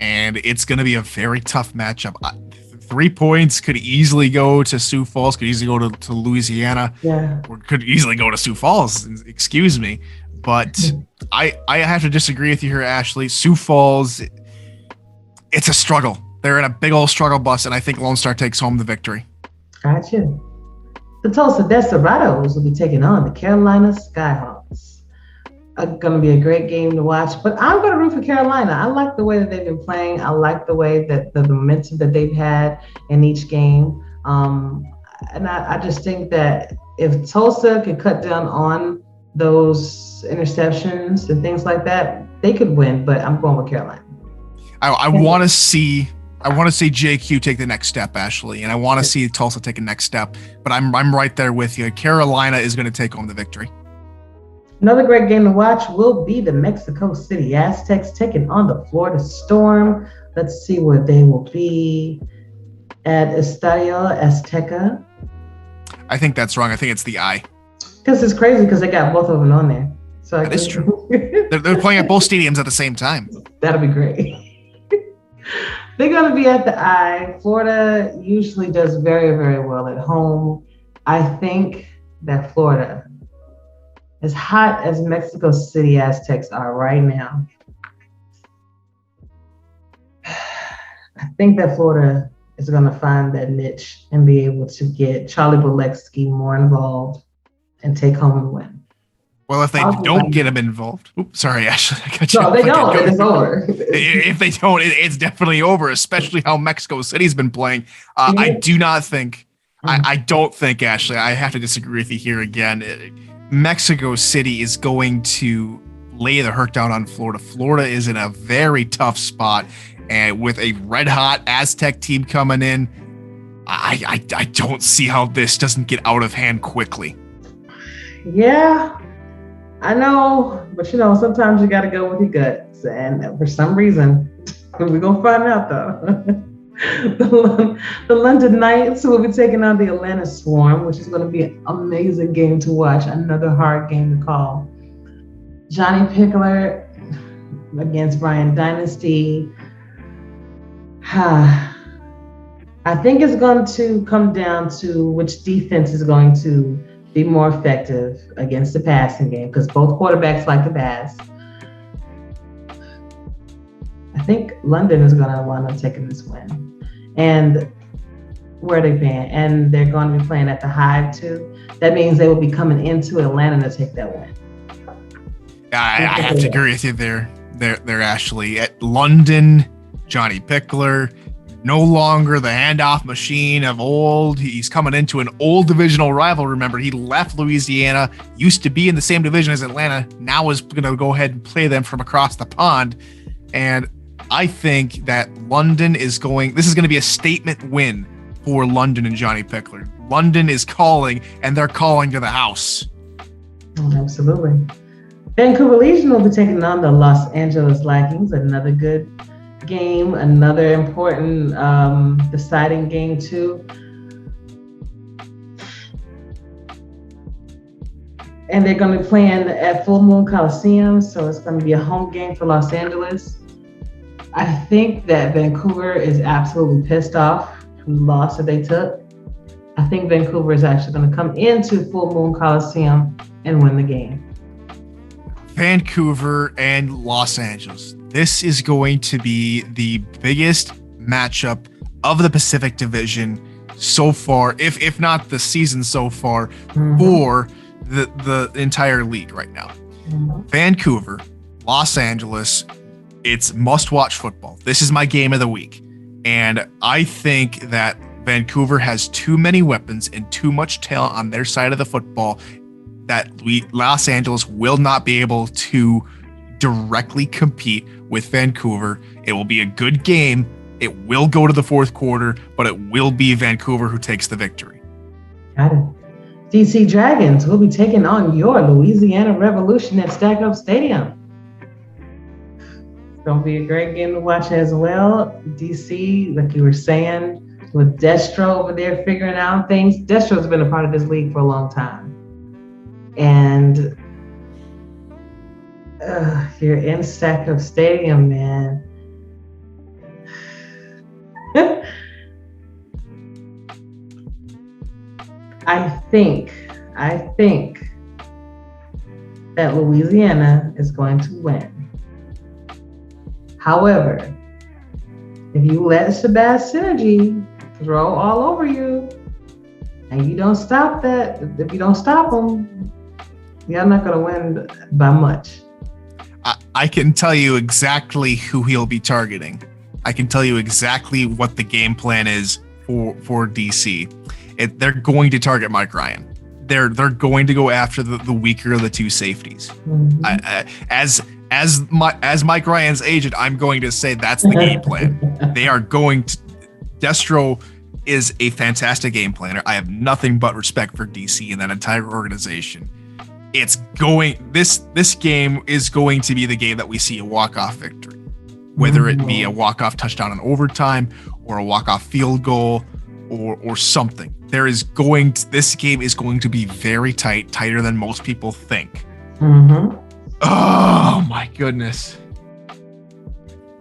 and it's going to be a very tough matchup. 3 points could easily go to Sioux Falls, could easily go to Louisiana, or could easily go to Sioux Falls, excuse me. But I have to disagree with you here, Ashley. Sioux Falls, it's a struggle. They're in a big old struggle bus, and I think Lone Star takes home the victory. Gotcha. The Tulsa Desperados will be taking on the Carolina Skyhawks. going to be a great game to watch. But I'm going to root for Carolina. I like the way that they've been playing. I like the way that the momentum that they've had in each game. And I just think that if Tulsa could cut down on those interceptions and things like that, they could win. But I'm going with Carolina. I want to see JQ take the next step, Ashley, and I want to see Tulsa take a next step. But I'm right there with you. Carolina is going to take home the victory. Another great game to watch will be the Mexico City Aztecs taking on the Florida Storm. Let's see where they will be at Estadio Azteca. I think that's wrong. I think it's the I. Because it's crazy because they got both of them on there. So that is true. They're playing at both stadiums at the same time. That'll be great. They're going to be at the I. Florida usually does very, very well at home. I think that Florida, as hot as Mexico City Aztecs are right now, I think that Florida is going to find that niche and be able to get Charlie Bolexky more involved and take home the win. Well, if they don't get him involved, oops, sorry, Ashley. I got you. No, they don't. It's over. If they don't, it's definitely over. Especially how Mexico City's been playing. I do not think. I don't think, Ashley. I have to disagree with you here again. Mexico City is going to lay the hurt down on Florida. Florida is in a very tough spot, and with a red hot Aztec team coming in, I don't see how this doesn't get out of hand quickly. Yeah. I know, but sometimes you got to go with your guts. And for some reason, we're going to find out though. The London Knights will be taking on the Atlanta Swarm, which is going to be an amazing game to watch. Another hard game to call. Johnny Pickler against Brian Dynasty. I think it's going to come down to which defense is going to be more effective against the passing game because both quarterbacks like to pass. I think London is going to wind up taking this win. And where are they playing? And they're going to be playing at the Hive too. That means they will be coming into Atlanta to take that win. I have to agree with you there. They're actually at London. Johnny Pickler, no longer the handoff machine of old. He's coming into an old divisional rival. Remember, he left Louisiana, used to be in the same division as Atlanta, now is going to go ahead and play them from across the pond. And I think that London this is going to be a statement win for London and Johnny Pickler. London is calling, and they're calling to the house. Oh, absolutely. Vancouver Legion will be taking on the Los Angeles Vikings. Another good game, another important deciding game too. And they're going to be playing at Full Moon Coliseum, so it's going to be a home game for Los Angeles. I think that Vancouver is absolutely pissed off from the loss that they took. I think Vancouver is actually going to come into Full Moon Coliseum and win the game. Vancouver and Los Angeles. This is going to be the biggest matchup of the Pacific Division so far, if not the season so far, for the entire league right now. Vancouver, Los Angeles, it's must-watch football. This is my game of the week. And I think that Vancouver has too many weapons and too much talent on their side of the football that Los Angeles will not be able to directly compete with Vancouver. It will be a good game. It will go to the fourth quarter, but it will be Vancouver who takes the victory. Got it. DC Dragons will be taking on your Louisiana Revolution at Stack Up Stadium. It's going to be a great game to watch as well. DC, like you were saying, with Destro over there figuring out things. Destro's been a part of this league for a long time. And you're in Stack Up Stadium, man. I think that Louisiana is going to win. However, if you let Shabazz Synergy throw all over you and you don't stop that, if you don't stop them, you're not going to win by much. I can tell you exactly who he'll be targeting. I can tell you exactly what the game plan is for DC. They're going to target Mike Ryan. They're going to go after the weaker of the two safeties. As Mike Ryan's agent, I'm going to say that's the game plan. They are going to. Destro is a fantastic game planner. I have nothing but respect for DC and that entire organization. This game is going to be the game that we see a walk-off victory, whether it be a walk-off touchdown in overtime or a walk-off field goal or something. This game is going to be very tight, tighter than most people think. Mm-hmm. Oh my goodness.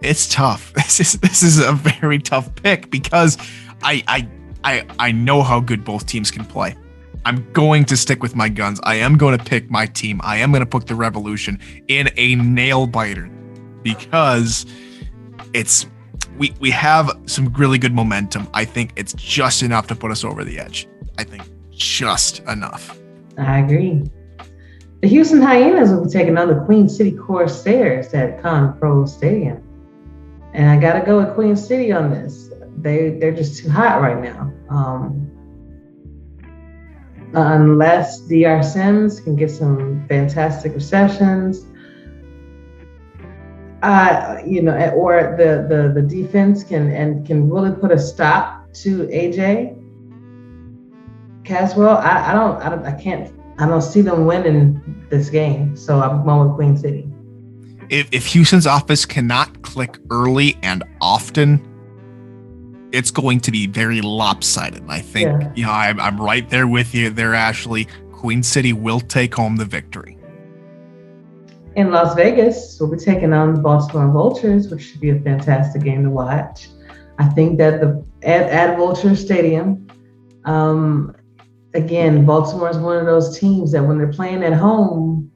It's tough. This is a very tough pick because I know how good both teams can play. I'm going to stick with my guns. I am going to pick my team. I am going to put the Revolution in a nail biter because we have some really good momentum. I think it's just enough to put us over the edge. I think just enough. I agree. The Houston Hyenas will be taking on the Queen City Corsairs at Con-Pro Stadium. And I got to go with Queen City on this. They're just too hot right now. Unless DR Sims can get some fantastic receptions, or the defense can really put a stop to AJ Caswell. I don't see them winning this game. So I'm going with Queen City. If Houston's offense cannot click early and often, it's going to be very lopsided. I think, I'm right there with you there, Ashley. Queen City will take home the victory. In Las Vegas, we'll be taking on the Baltimore Vultures, which should be a fantastic game to watch. I think that at Vulture Stadium, again, Baltimore is one of those teams that when they're playing at home,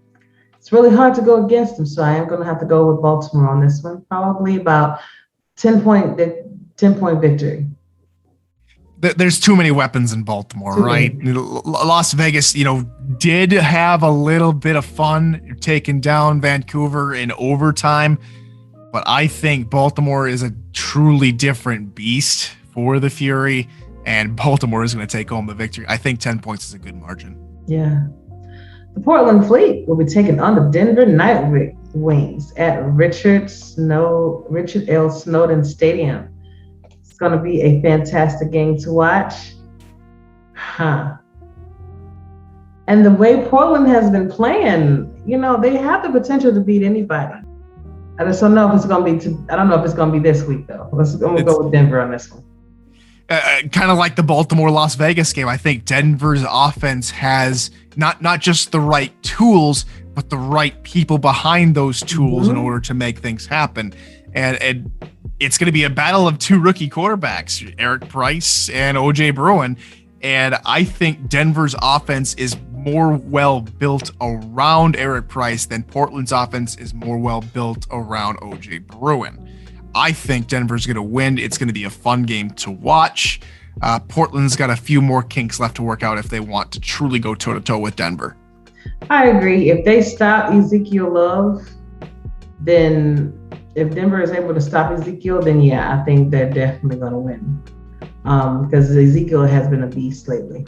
it's really hard to go against them. So I am going to have to go with Baltimore on this one. Probably about 10-point victory. There's too many weapons in Baltimore, right? Las Vegas, did have a little bit of fun taking down Vancouver in overtime, but I think Baltimore is a truly different beast for the Fury, and Baltimore is going to take home the victory. I think 10 points is a good margin. Yeah. The Portland Fleet will be taking on the Denver Night Wings at Richard L. Snowden Stadium. It's going to be a fantastic game to watch. And the way Portland has been playing, they have the potential to beat anybody. I just don't know if it's going to be. I don't know if it's going to be this week though. I'm going to go with Denver on this one. Kind of like the Baltimore-Las Vegas game. I think Denver's offense has not just the right tools, but the right people behind those tools in order to make things happen. And it's going to be a battle of two rookie quarterbacks, Eric Price and OJ Bruin. And I think Denver's offense is more well built around Eric Price than Portland's offense is more well built around OJ Bruin. I think Denver's going to win. It's going to be a fun game to watch. Portland's got a few more kinks left to work out if they want to truly go toe-to-toe with Denver. I agree. If they stop Ezekiel Love, then if Denver is able to stop Ezekiel, then I think they're definitely going to win. Because Ezekiel has been a beast lately.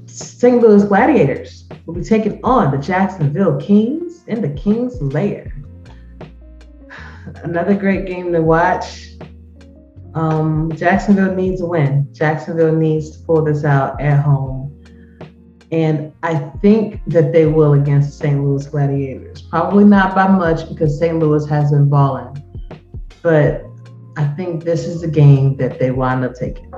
St. Louis Gladiators will be taking on the Jacksonville Kings in the Kings Lair. Another great game to watch. Jacksonville needs a win. Jacksonville needs to pull this out at home. And I think that they will against St. Louis Gladiators. Probably not by much because St. Louis has been balling. But I think this is the game that they wind up taking.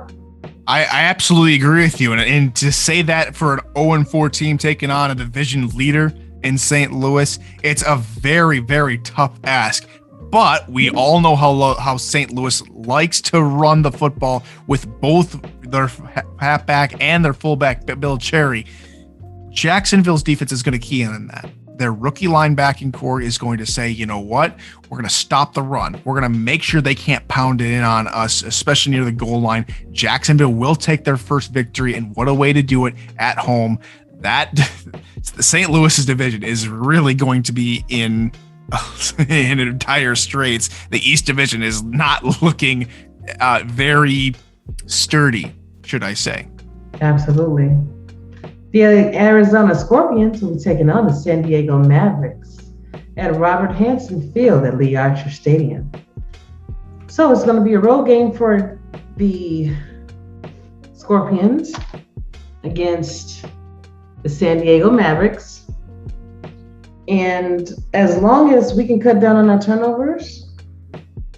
I absolutely agree with you. And to say that for an 0-4 team taking on a division leader in St. Louis, it's a very, very tough ask. But we all know how St. Louis likes to run the football with both their halfback and their fullback, Bill Cherry. Jacksonville's defense is going to key in on that. Their rookie linebacking core is going to say, you know what? We're going to stop the run. We're going to make sure they can't pound it in on us, especially near the goal line. Jacksonville will take their first victory, and what a way to do it at home. that the St. Louis's division is really going to be in entire straits. The East Division is not looking very sturdy, should I say. Absolutely. The Arizona Scorpions will be taking on the San Diego Mavericks at Robert Hansen Field at Lee Archer Stadium. So it's going to be a road game for the Scorpions against the San Diego Mavericks. And as long as we can cut down on our turnovers,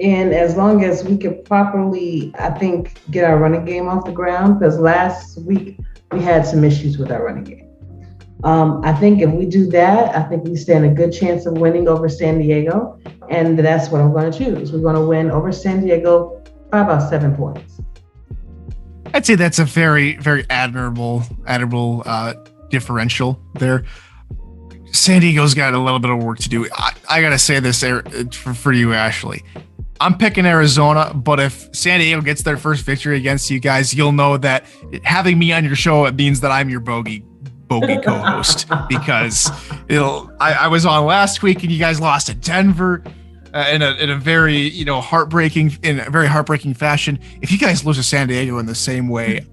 and as long as we can properly, I think, get our running game off the ground, because last week we had some issues with our running game. I think if we do that, I think we stand a good chance of winning over San Diego, and that's what I'm going to choose. We're going to win over San Diego by about 7 points. I'd say that's a very, very admirable differential there. San Diego's got a little bit of work to do. I got to say this for you, Ashley. I'm picking Arizona, but if San Diego gets their first victory against you guys, you'll know that having me on your show, it means that I'm your bogey co-host, because I was on last week and you guys lost to Denver in a very heartbreaking fashion. If you guys lose to San Diego in the same way,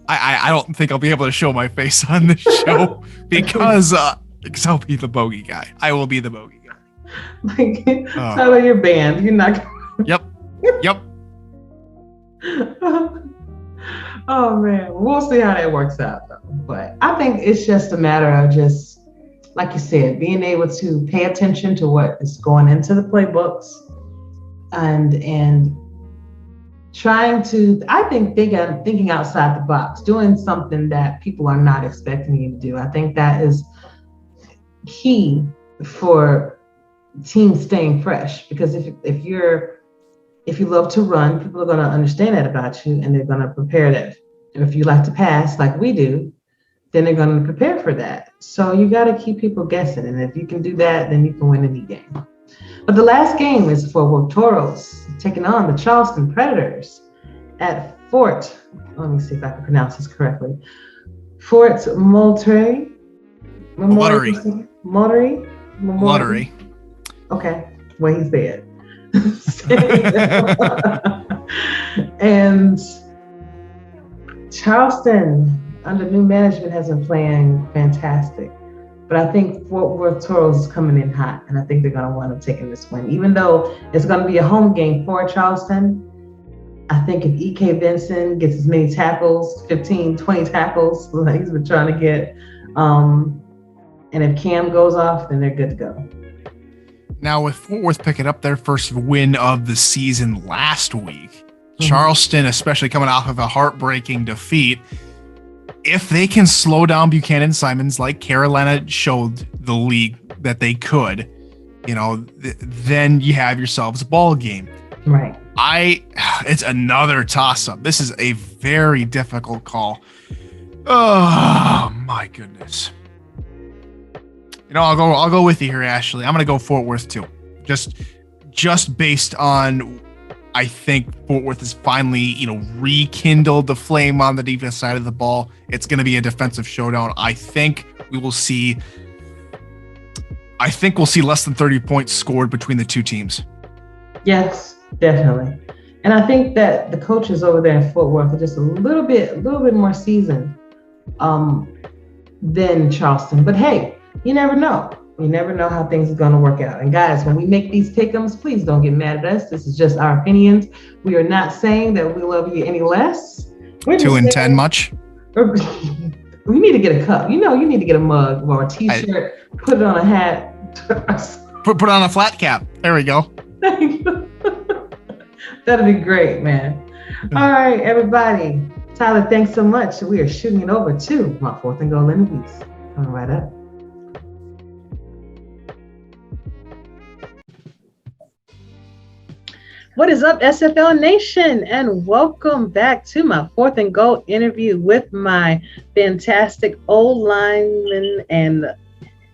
I don't think I'll be able to show my face on this show because I'll be the bogey guy. I will be the bogey guy. Tyler, you're banned. You're not. Yep. Oh man, we'll see how that works out though. But I think it's just a matter of just, like you said, being able to pay attention to what is going into the playbooks and trying to, I think, thinking outside the box, doing something that people are not expecting you to do. I think that is key for teams staying fresh, because if you love to run, people are going to understand that about you and they're going to prepare that. And if you like to pass like we do, then they're going to prepare for that. So you got to keep people guessing. And if you can do that, then you can win any game. But the last game is for Toros taking on the Charleston Predators at Fort, let me see if I can pronounce this correctly, Fort Moultrie. Okay, well, he's dead. And Charleston, under new management, has been playing fantastic. But I think Fort Worth Toros is coming in hot, and I think they're going to wind up taking this win. Even though it's going to be a home game for Charleston, I think if E.K. Benson gets as many tackles, 15, 20 tackles, like he's been trying to get, and if Cam goes off, then they're good to go. Now, with Fort Worth picking up their first win of the season last week, Charleston, especially coming off of a heartbreaking defeat, if they can slow down Buchanan Simons like Carolina showed the league that they could, then you have yourselves a ball game. Right. It's another toss-up. This is a very difficult call. Oh my goodness. I'll go with you here, Ashley. I'm gonna go Fort Worth too. Just based on, I think Fort Worth has finally, rekindled the flame on the defense side of the ball. It's gonna be a defensive showdown. I think we'll see less than 30 points scored between the two teams. Yes, definitely. And I think that the coaches over there in Fort Worth are just a little bit more seasoned than Charleston. But hey, you never know. You never know how things are going to work out. And guys, when we make these pick'ems, please don't get mad at us. This is just our opinions. We are not saying that we love you any less. 2 and 10 much? We need to get a cup. You need to get a mug or a t-shirt, put it on a hat. Put on a flat cap. There we go. That'd be great, man. All right, everybody. Tyler, thanks so much. We are shooting it over to my fourth and goal interviews. Coming right up. What is up, SFL Nation? And welcome back to my fourth and goal interview with my fantastic OLinemen and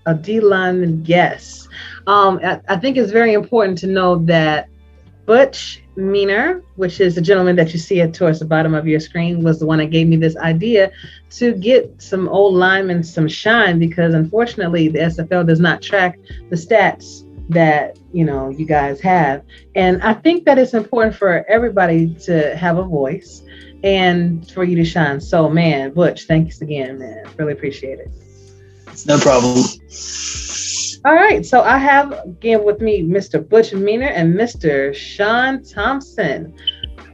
DLinemen guests. I think it's very important to know that Butch, Mennor, which is the gentleman that you see towards the bottom of your screen, was the one that gave me this idea to get some old linemen some shine, because unfortunately the SFL does not track the stats that you guys have. And I think that it's important for everybody to have a voice and for you to shine. So man, Butch, thanks again, man. Really appreciate it. It's no problem. All right, so I have again with me Mr. Butch Mennor and Mr. Sean Thompson,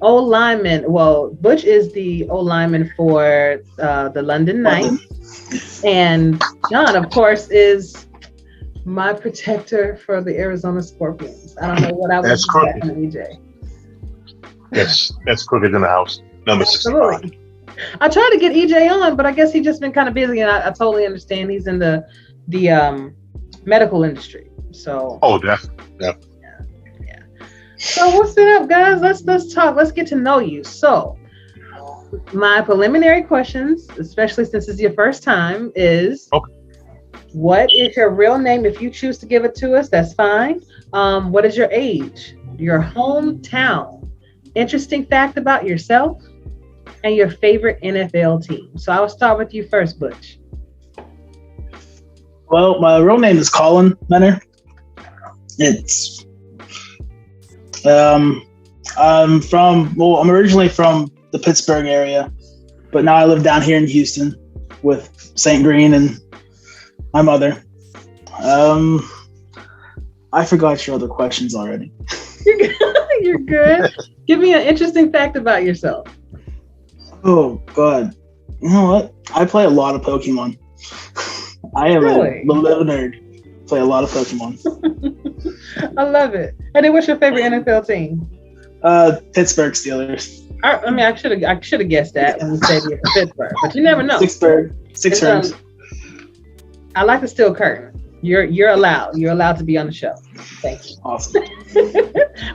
O-lineman. Well, Butch is the O-lineman for the London Knights, and Sean, of course, is my protector for the Arizona Scorpions. I don't know what I would do back in EJ. That's crooked in the house. Number 65. I tried to get EJ on, but I guess he's just been kind of busy, and I totally understand. He's in the medical industry, so Definitely. Yeah. So what's it up, guys? Let's talk. Let's get to know you. So my preliminary questions, especially since it's your first time, is what is your real name? If you choose to give it to us, that's fine. What is your age, your hometown, interesting fact about yourself, and your favorite NFL team? So I will start with you first, Butch. Well, my real name is Colin Mennor. It's I'm originally from the Pittsburgh area, but now I live down here in Houston with St. Green and my mother. I forgot your other questions already. You're good. Give me an interesting fact about yourself. Oh God. You know what? I play a lot of Pokemon. I am a little bit of a nerd. Play a lot of Pokemon. I love it. And then what's your favorite NFL team? Pittsburgh Steelers. I should have guessed that when you said you're from Pittsburgh, but you never know. Six firms. I like the steel curtain. You're allowed. You're allowed to be on the show. Thank you. Awesome.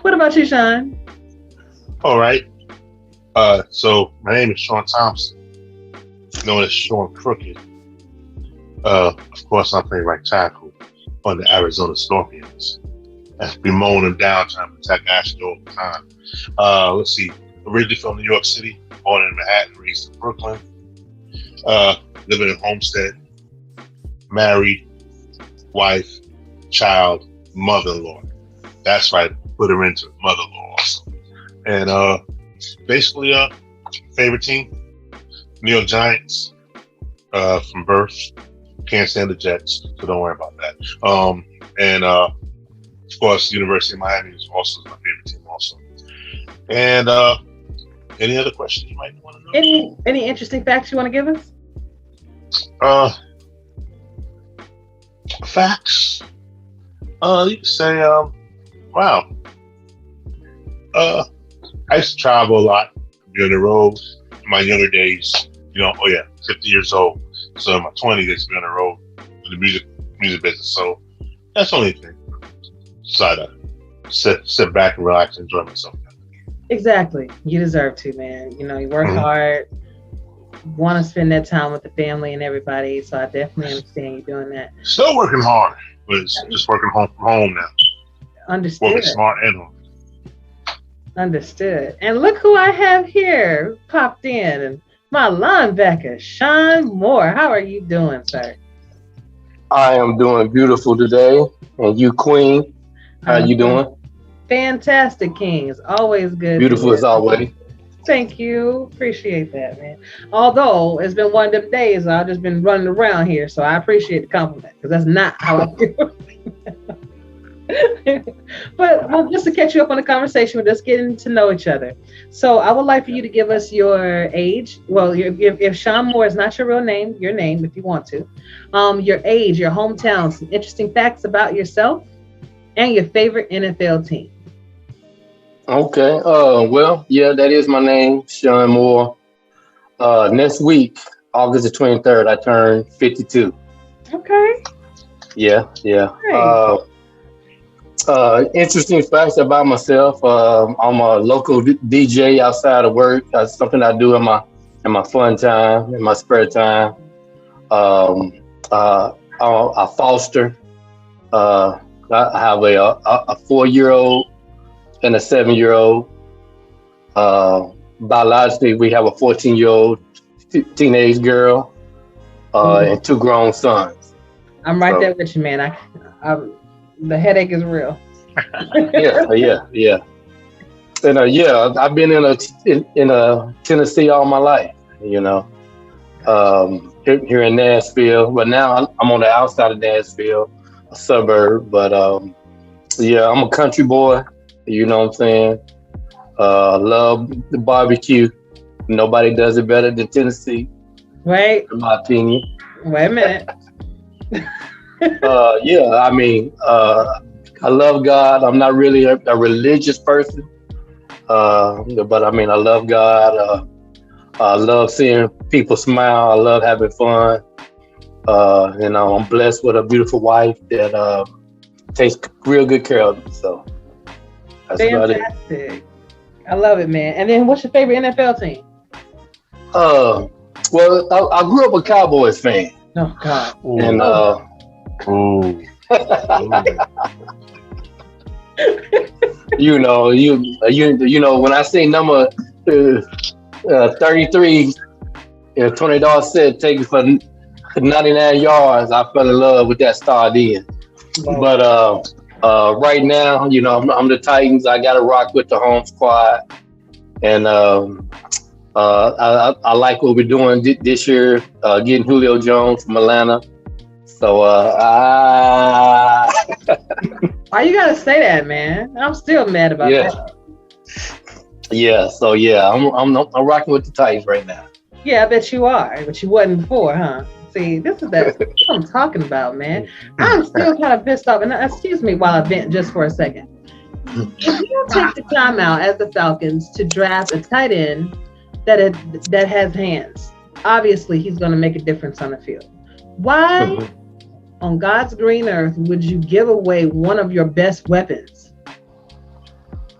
What about you, Sean? All right. So my name is Sean Thompson, known as Sean Crooked. Of course, I'm playing right tackle on the Arizona Scorpions. That's been mowing them down, trying to protect Ashley all the time. Let's see. Originally from New York City, born in Manhattan, raised in Brooklyn. Living in Homestead. Married, wife, child, mother-in-law. That's right. Put her into mother-in-law also. And basically, favorite team, New York Giants. From birth. Can't stand the Jets, so don't worry about that. And of course, University of Miami is also my favorite team also. And any other questions you might want to know? Any interesting facts you want to give us? Facts. You could say, wow. I used to travel a lot, be on the road in my younger days. 50 years old. So in my 20s, I used to be on the road with the music business. So that's the only thing. Try to sit back and relax and enjoy myself. Exactly. You deserve to, man. You work hard, want to spend that time with the family and everybody. So I definitely understand you doing that. Still working hard, but it's just working home from home now. Understood. Working smart and home. Understood. And look who I have here, popped in, and my linebacker, Sean Moore. How are you doing, sir? I am doing beautiful today. And you, Queen, how you doing? Fantastic, King. It's always good. Beautiful as always. Thank you. Appreciate that, man. Although it's been one of them days I've just been running around here, so I appreciate the compliment because that's not how I feel. But just to catch you up on the conversation, we're just getting to know each other. So I would like for you to give us your age. Well, if Sean Moore is not your real name, your name if you want to. Your age, your hometown, some interesting facts about yourself, and your favorite NFL team. Okay. Well, yeah, that is my name, Sean Moore. Next week, August the 23rd, I turn 52. Okay. Yeah. Great. Interesting facts about myself. I'm a local DJ outside of work. That's something I do in my fun time, in my spare time. I foster. I have a 4-year-old and a 7-year-old. Biologically, we have a 14-year-old teenage girl and 2 grown sons. I'm right there with you, man. The headache is real. Yeah. And I've been in Tennessee all my life, here in Nashville, but now I'm on the outside of Nashville, a suburb. But I'm a country boy. You know what I'm saying? Love the barbecue. Nobody does it better than Tennessee. Wait. In my opinion. Wait a minute. I love God. I'm not really a religious person, but I love God. I love seeing people smile. I love having fun. I'm blessed with a beautiful wife that takes real good care of me. So that's about it. Fantastic. I love it, man. And then, what's your favorite NFL team? Well, I grew up a Cowboys fan. Oh God. And when I say number 33 and $20 set taken for 99 yards, I fell in love with that star then. Wow. But right now, I'm the Titans. I got to rock with the home squad, and I like what we're doing this year, getting Julio Jones from Atlanta. So why you gotta say that, man? I'm still mad about that. Yeah. So I'm rocking with the Titans right now. Yeah, I bet you are, but you wasn't before, huh? See, this is what I'm talking about, man. I'm still kind of pissed off. And excuse me while I vent just for a second. If you take the time out as the Falcons to draft a tight end that has hands, obviously he's going to make a difference on the field. Why, on God's green earth, would you give away one of your best weapons?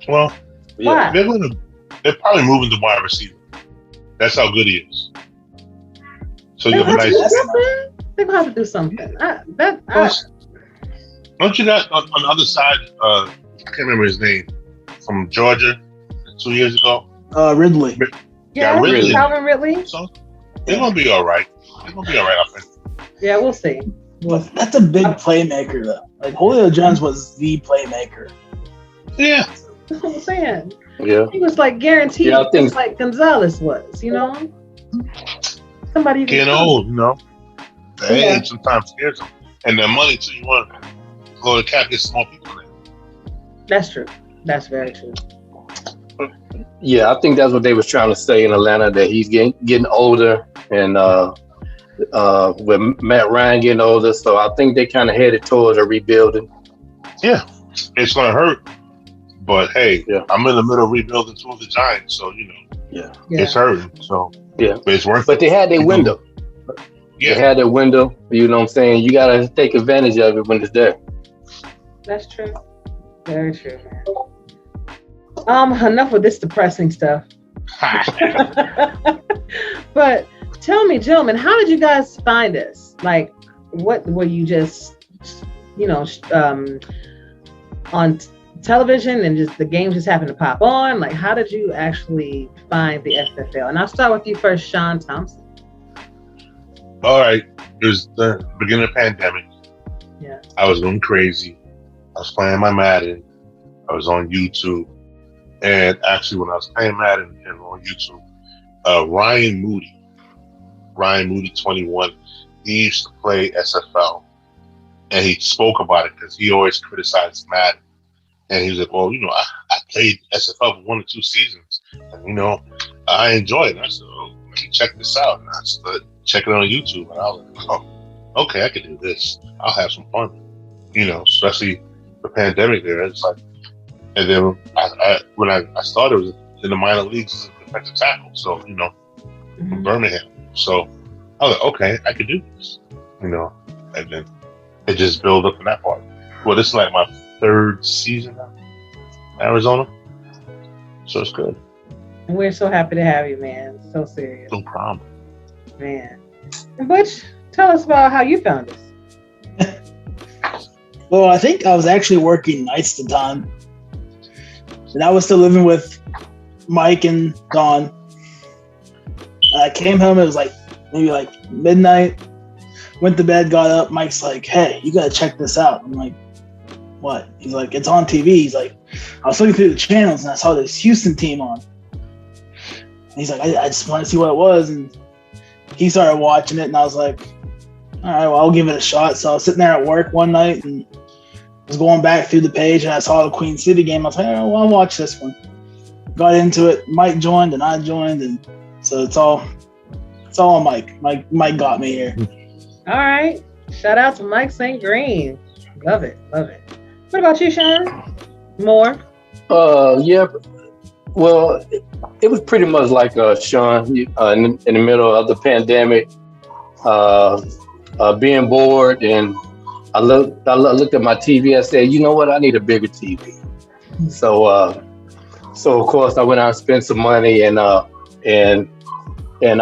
Well, why? They're probably moving to wide receiver. That's how good he is. So you have a nice. They're gonna have to do something. Don't you got on the other side? I can't remember his name, from Georgia 2 years ago. Ridley. Yeah, Ridley. Calvin Ridley. So they're gonna be all right. I think. Yeah, we'll see. That's a big playmaker, though. Like Julio Jones was the playmaker. Yeah, that's what I'm saying. Yeah, he was like guaranteed, just like Gonzalez was. Somebody getting old, the age sometimes scares them, and the money too. You want to go to cap, get small people there. That's true. That's very true. Yeah, I think that's what they was trying to say in Atlanta, that he's getting older, and with Matt Ryan getting older, so I think they kind of headed towards a rebuilding. Yeah, it's gonna hurt, but hey, I'm in the middle of rebuilding two of the Giants, so it's hurting. So but it's worth it. But they had their window. Yeah, they had their window. You know what I'm saying? You gotta take advantage of it when it's there. That's true. Very true, man. Enough with this depressing stuff. But tell me, gentlemen, how did you guys find us? Like, what were you just, on television and just the games just happened to pop on? Like, how did you actually find the SFL? And I'll start with you first, Sean Thompson. All right. It was the beginning of the pandemic. Yeah. I was going crazy. I was playing my Madden. I was on YouTube. And actually, when I was playing Madden and on YouTube, Ryan Moody 21, he used to play SFL. And he spoke about it because he always criticized Madden. And he was like, well, I played SFL for 1 or 2 seasons. And, I enjoyed it. And I said, let me check this out. And I started checking it on YouTube. And I was like, oh, okay, I can do this. I'll have some fun. Especially the pandemic there. It's like, and then when I started, it was in the minor leagues as a defensive tackle. So, in Birmingham. So I was like, okay, I can do this. And then it just built up in that part. Well, this is like my 3rd season now in Arizona. So it's good. And we're so happy to have you, man. So serious. No problem. Man. And Butch, tell us about how you found us. Well, I think I was actually working nights at the time. And I was still living with Mike and Don. I came home. It was like maybe like midnight. Went to bed, got up. Mike's like, "Hey, you gotta check this out." I'm like, "What?" He's like, "It's on TV." He's like, "I was looking through the channels and I saw this Houston team on." And he's like, I just want to see what it was. And he started watching it, and I was like, "All right, well, I'll give it a shot." So I was sitting there at work one night and was going back through the page, and I saw the Queen City game. I was like, "Oh, well, I'll watch this one." Got into it. Mike joined, and I joined, and so it's all on Mike. Mike got me here. All right. Shout out to Mike St. Green. Love it. What about you, Sean? More? Yeah. Well, it was pretty much like Sean in the middle of the pandemic, being bored, and I looked at my TV. I said, "You know what? I need a bigger TV." So of course I went out and spent some money, and I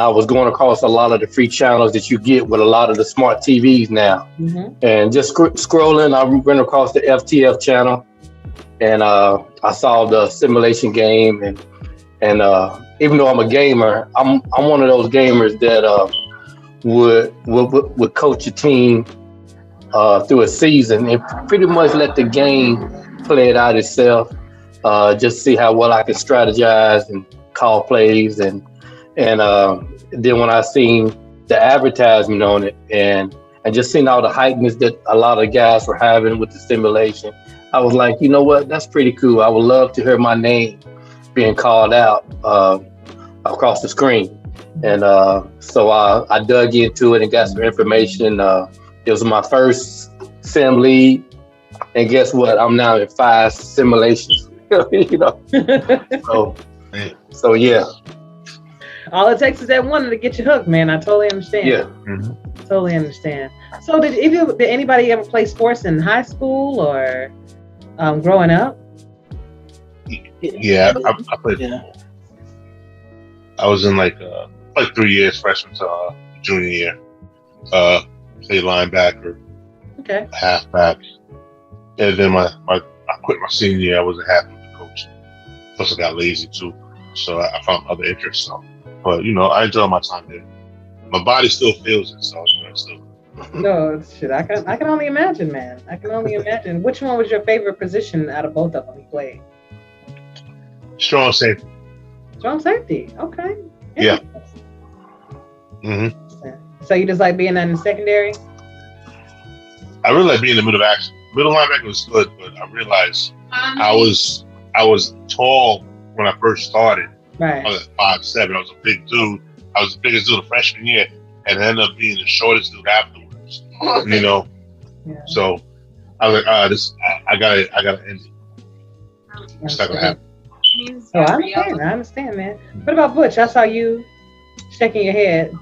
was going across a lot of the free channels that you get with a lot of the smart TVs now. Mm-hmm. And just scrolling, I went across the FTF channel, and I saw the simulation game, and even though I'm a gamer, I'm one of those gamers that would coach a team through a season and pretty much let the game play it out itself, just see how well I can strategize and call plays, and then when I seen the advertisement on it and just seeing all the hypeness that a lot of guys were having with the simulation, I was like, you know what, that's pretty cool. I would love to hear my name being called out across the screen. And so I dug into it and got some information. It was my first sim league, and guess what? I'm now in 5 simulations. You know, so yeah. All it takes is that one to get you hooked, man. I totally understand. Yeah. Mm-hmm. Totally understand. So did anybody ever play sports in high school or growing up? Yeah, I played. Yeah. I was in like 3 years, freshman to junior year. Played linebacker, okay, halfback, and then I quit my senior year. I wasn't happy with the coach. Plus, I got lazy too, so I found other interests. So. But I enjoy my time there. My body still feels it, so still. No shit, I can only imagine, man. I can only imagine. Which one was your favorite position out of both of them you played? Strong safety. Strong safety. Okay. Yeah. Mm-hmm. So you just like being in the secondary? I really like being in the middle of action. Middle linebacker was good, but I realized I was tall when I first started. Right. I was 5'7". I was a big dude. I was the biggest dude the freshman year, and I ended up being the shortest dude afterwards. Yeah. So I was like, I gotta end it. It's not gonna happen. Oh, I understand, man. What about Butch? I saw you shaking your head.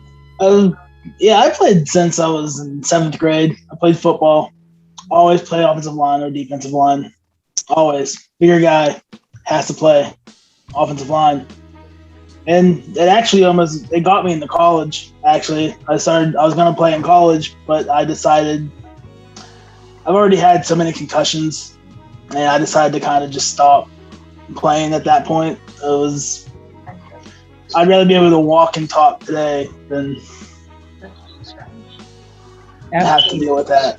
Yeah, I played since I was in 7th grade. I played football. Always play offensive line or defensive line. Always. Bigger guy has to play offensive line. And it actually it got me into college, actually. I was going to play in college, but I decided I've already had so many concussions, and I decided to kind of just stop playing at that point. I'd rather be able to walk and talk today than have to deal with that.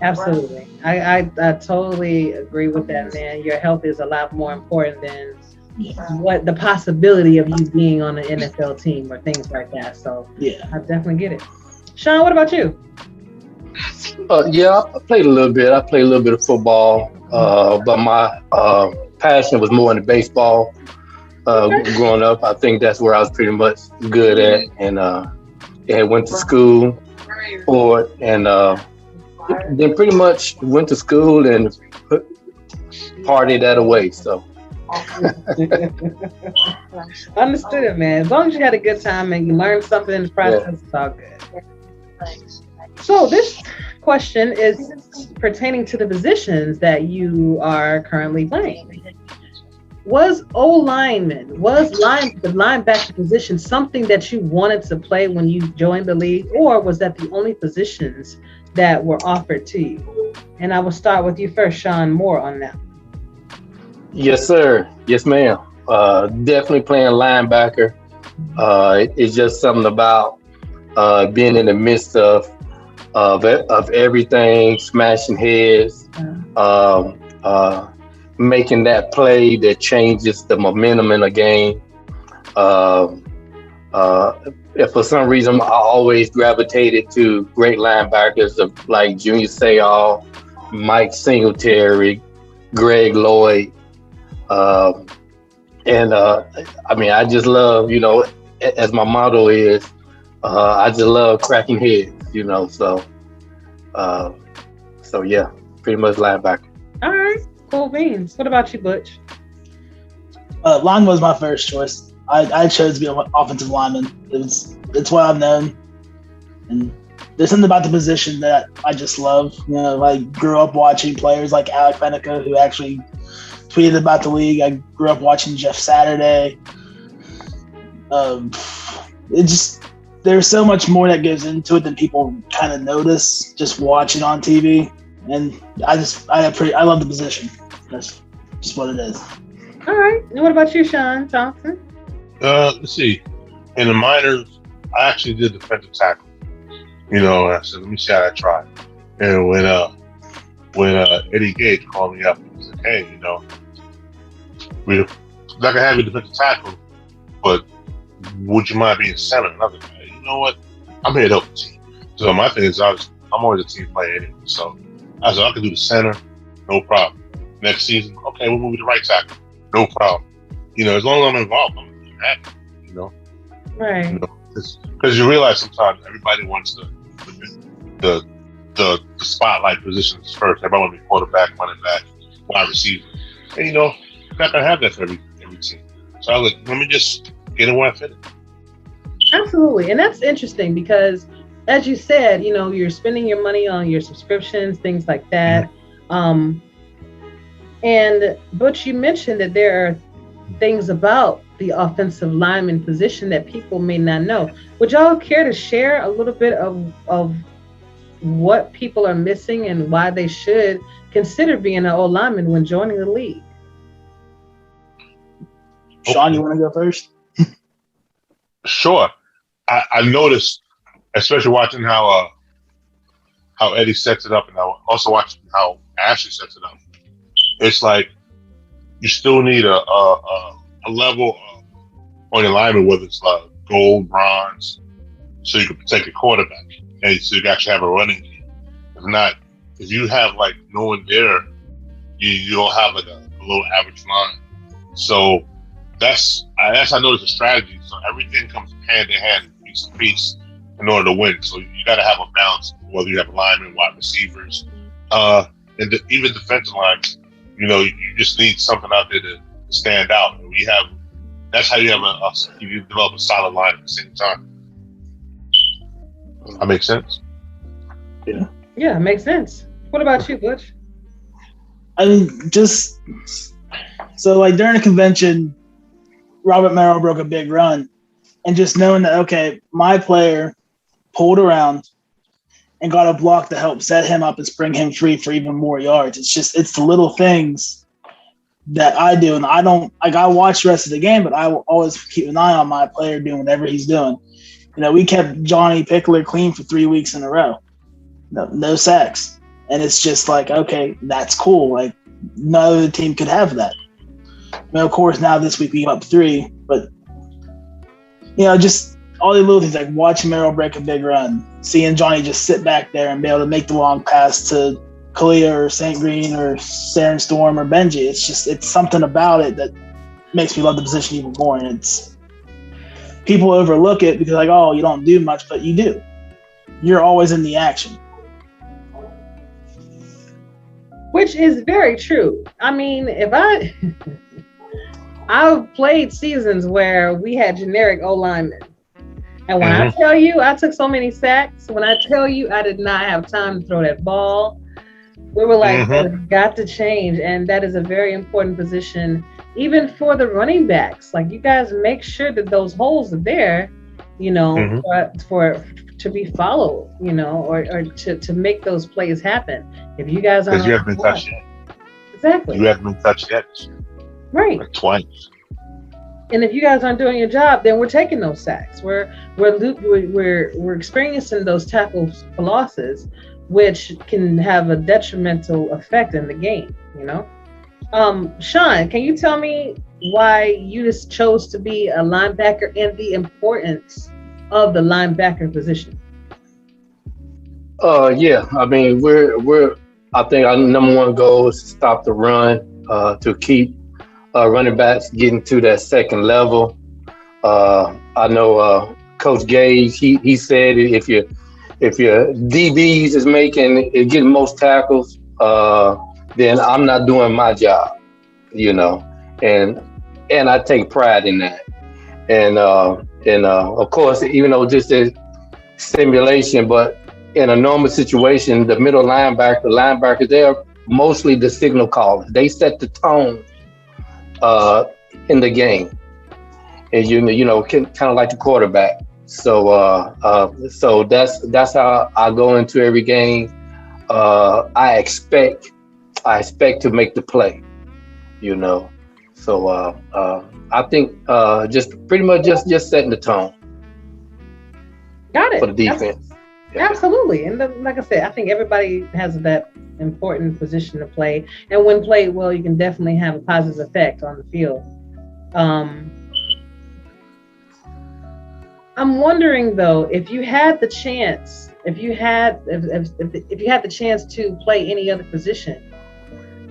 Absolutely. I totally agree with that, man. Your health is a lot more important than what the possibility of you being on an NFL team or things like that. So yeah, I definitely get it. Sean, what about you? Yeah, I played a little bit. I played a little bit of football, but my passion was more in the baseball. Growing up, I think that's where I was pretty much good at, and went to school for it, and then pretty much went to school and partied that away. So. Understood, man. As long as you had a good time and you learned something in the process, it's all good. So this question is pertaining to the positions that you are currently playing. Was OLinemen, the linebacker position something that you wanted to play when you joined the league, or was that the only positions that were offered to you? And I will start with you first, Sean, more on that. Yes, sir. Yes, ma'am. definitely playing linebacker. It's just something about being in the midst of everything, smashing heads, making that play that changes the momentum in a game. If for some reason I always gravitated to great linebackers like Junior Seau, Mike Singletary, Greg Lloyd, and I just love, as my motto is, I just love cracking heads, so yeah, pretty much linebacker. All right, cool beans. What about you, Butch? Line was my first choice. I chose to be an offensive lineman. It's what I've known, and there's something about the position that I just love. I grew up watching players like Alec Benica, who actually tweeted about the league. I grew up watching Jeff Saturday. There's so much more that goes into it than people kind of notice just watching on TV. And I love the position. That's just what it is. All right. And what about you, Sean Thompson? Let's see. In the minors, I actually did defensive tackle. I said, let me see how I try. And when Eddie Gage called me up and said, hey, we're not gonna have you defensive tackle, but would you mind being center? And I was like, hey, you know what? I'm here to help the team. So my thing is, I'm always a team player anyway. So I said, I can do the center, no problem. Next season, okay, we'll move you to right tackle, no problem. As long as I'm involved, I'm happy. Right. Because you realize sometimes everybody wants the spotlight positions first. Everybody want to be quarterback, running back, wide receiver, and you're not gonna have that for every team. So I was like, let me just get it where I fit it. Absolutely, and that's interesting because, as you said, you're spending your money on your subscriptions, things like that. And Butch, you mentioned that there are things about the offensive lineman position that people may not know. Would y'all care to share a little bit of what people are missing and why they should consider being an O-lineman when joining the league? Sean, you want to go first? Sure. I noticed, especially watching how Eddie sets it up, and I also watching how Ashley sets it up. It's like you still need a level on your lineman, whether it's gold, bronze, so you can protect your quarterback, and so you can actually have a running game. If you have no one there, you don't have a low average line. So that's I noticed a strategy. So everything comes hand in hand, piece to piece, in order to win. So you got to have a balance, whether you have linemen, wide receivers, and even defensive lines. You just need something out there to stand out. And that's how you you develop a solid line at the same time. That makes sense? Yeah. Yeah, it makes sense. What about you, Butch? So during the convention, Robert Mennor broke a big run, and just knowing that, okay, my player pulled around and got a block to help set him up and spring him free for even more yards. It's the little things that I do. And I watch the rest of the game, but I will always keep an eye on my player doing whatever he's doing. We kept Johnny Pickler clean for 3 weeks in a row. No sacks. And it's just okay, that's cool. No other team could have that. Of course, now this week we gave up 3, but just all the little things like watching Merrill break a big run, seeing Johnny just sit back there and be able to make the long pass to Kalia or St. Green or Saren Storm or Benji. It's something about it that makes me love the position even more. And people overlook it because oh, you don't do much, but you do. You're always in the action. Which is very true. I've played seasons where we had generic O-linemen. And when I tell you I took so many sacks, when I tell you I did not have time to throw that ball, we were it's got to change. And that is a very important position, even for the running backs. You guys make sure that those holes are there, for to be followed, or to make those plays happen. If you guys aren't, because you haven't been touched yet. Exactly. You haven't been touched yet. Right. Twice. And if you guys aren't doing your job, then we're taking those sacks. We're experiencing those tackle for losses, which can have a detrimental effect in the game. Sean, can you tell me why you just chose to be a linebacker and the importance of the linebacker position? Yeah. I mean, I think our number one goal is to stop the run, to keep running backs getting to that second level. I know Coach Gage, he said if your DBs is getting most tackles, then I'm not doing my job, and I take pride in that. And of course, even though this is simulation, but in a normal situation, the middle linebackers, they're mostly the signal callers. They set the tone in the game, and kind of like the quarterback. So that's how I go into every game. I expect to make the play, So I think just pretty much just setting the tone. Got it. For the defense. Absolutely. And like I said, I think everybody has that important position to play. And when played well, you can definitely have a positive effect on the field. I'm wondering though, if you had the chance, if you had the chance to play any other position,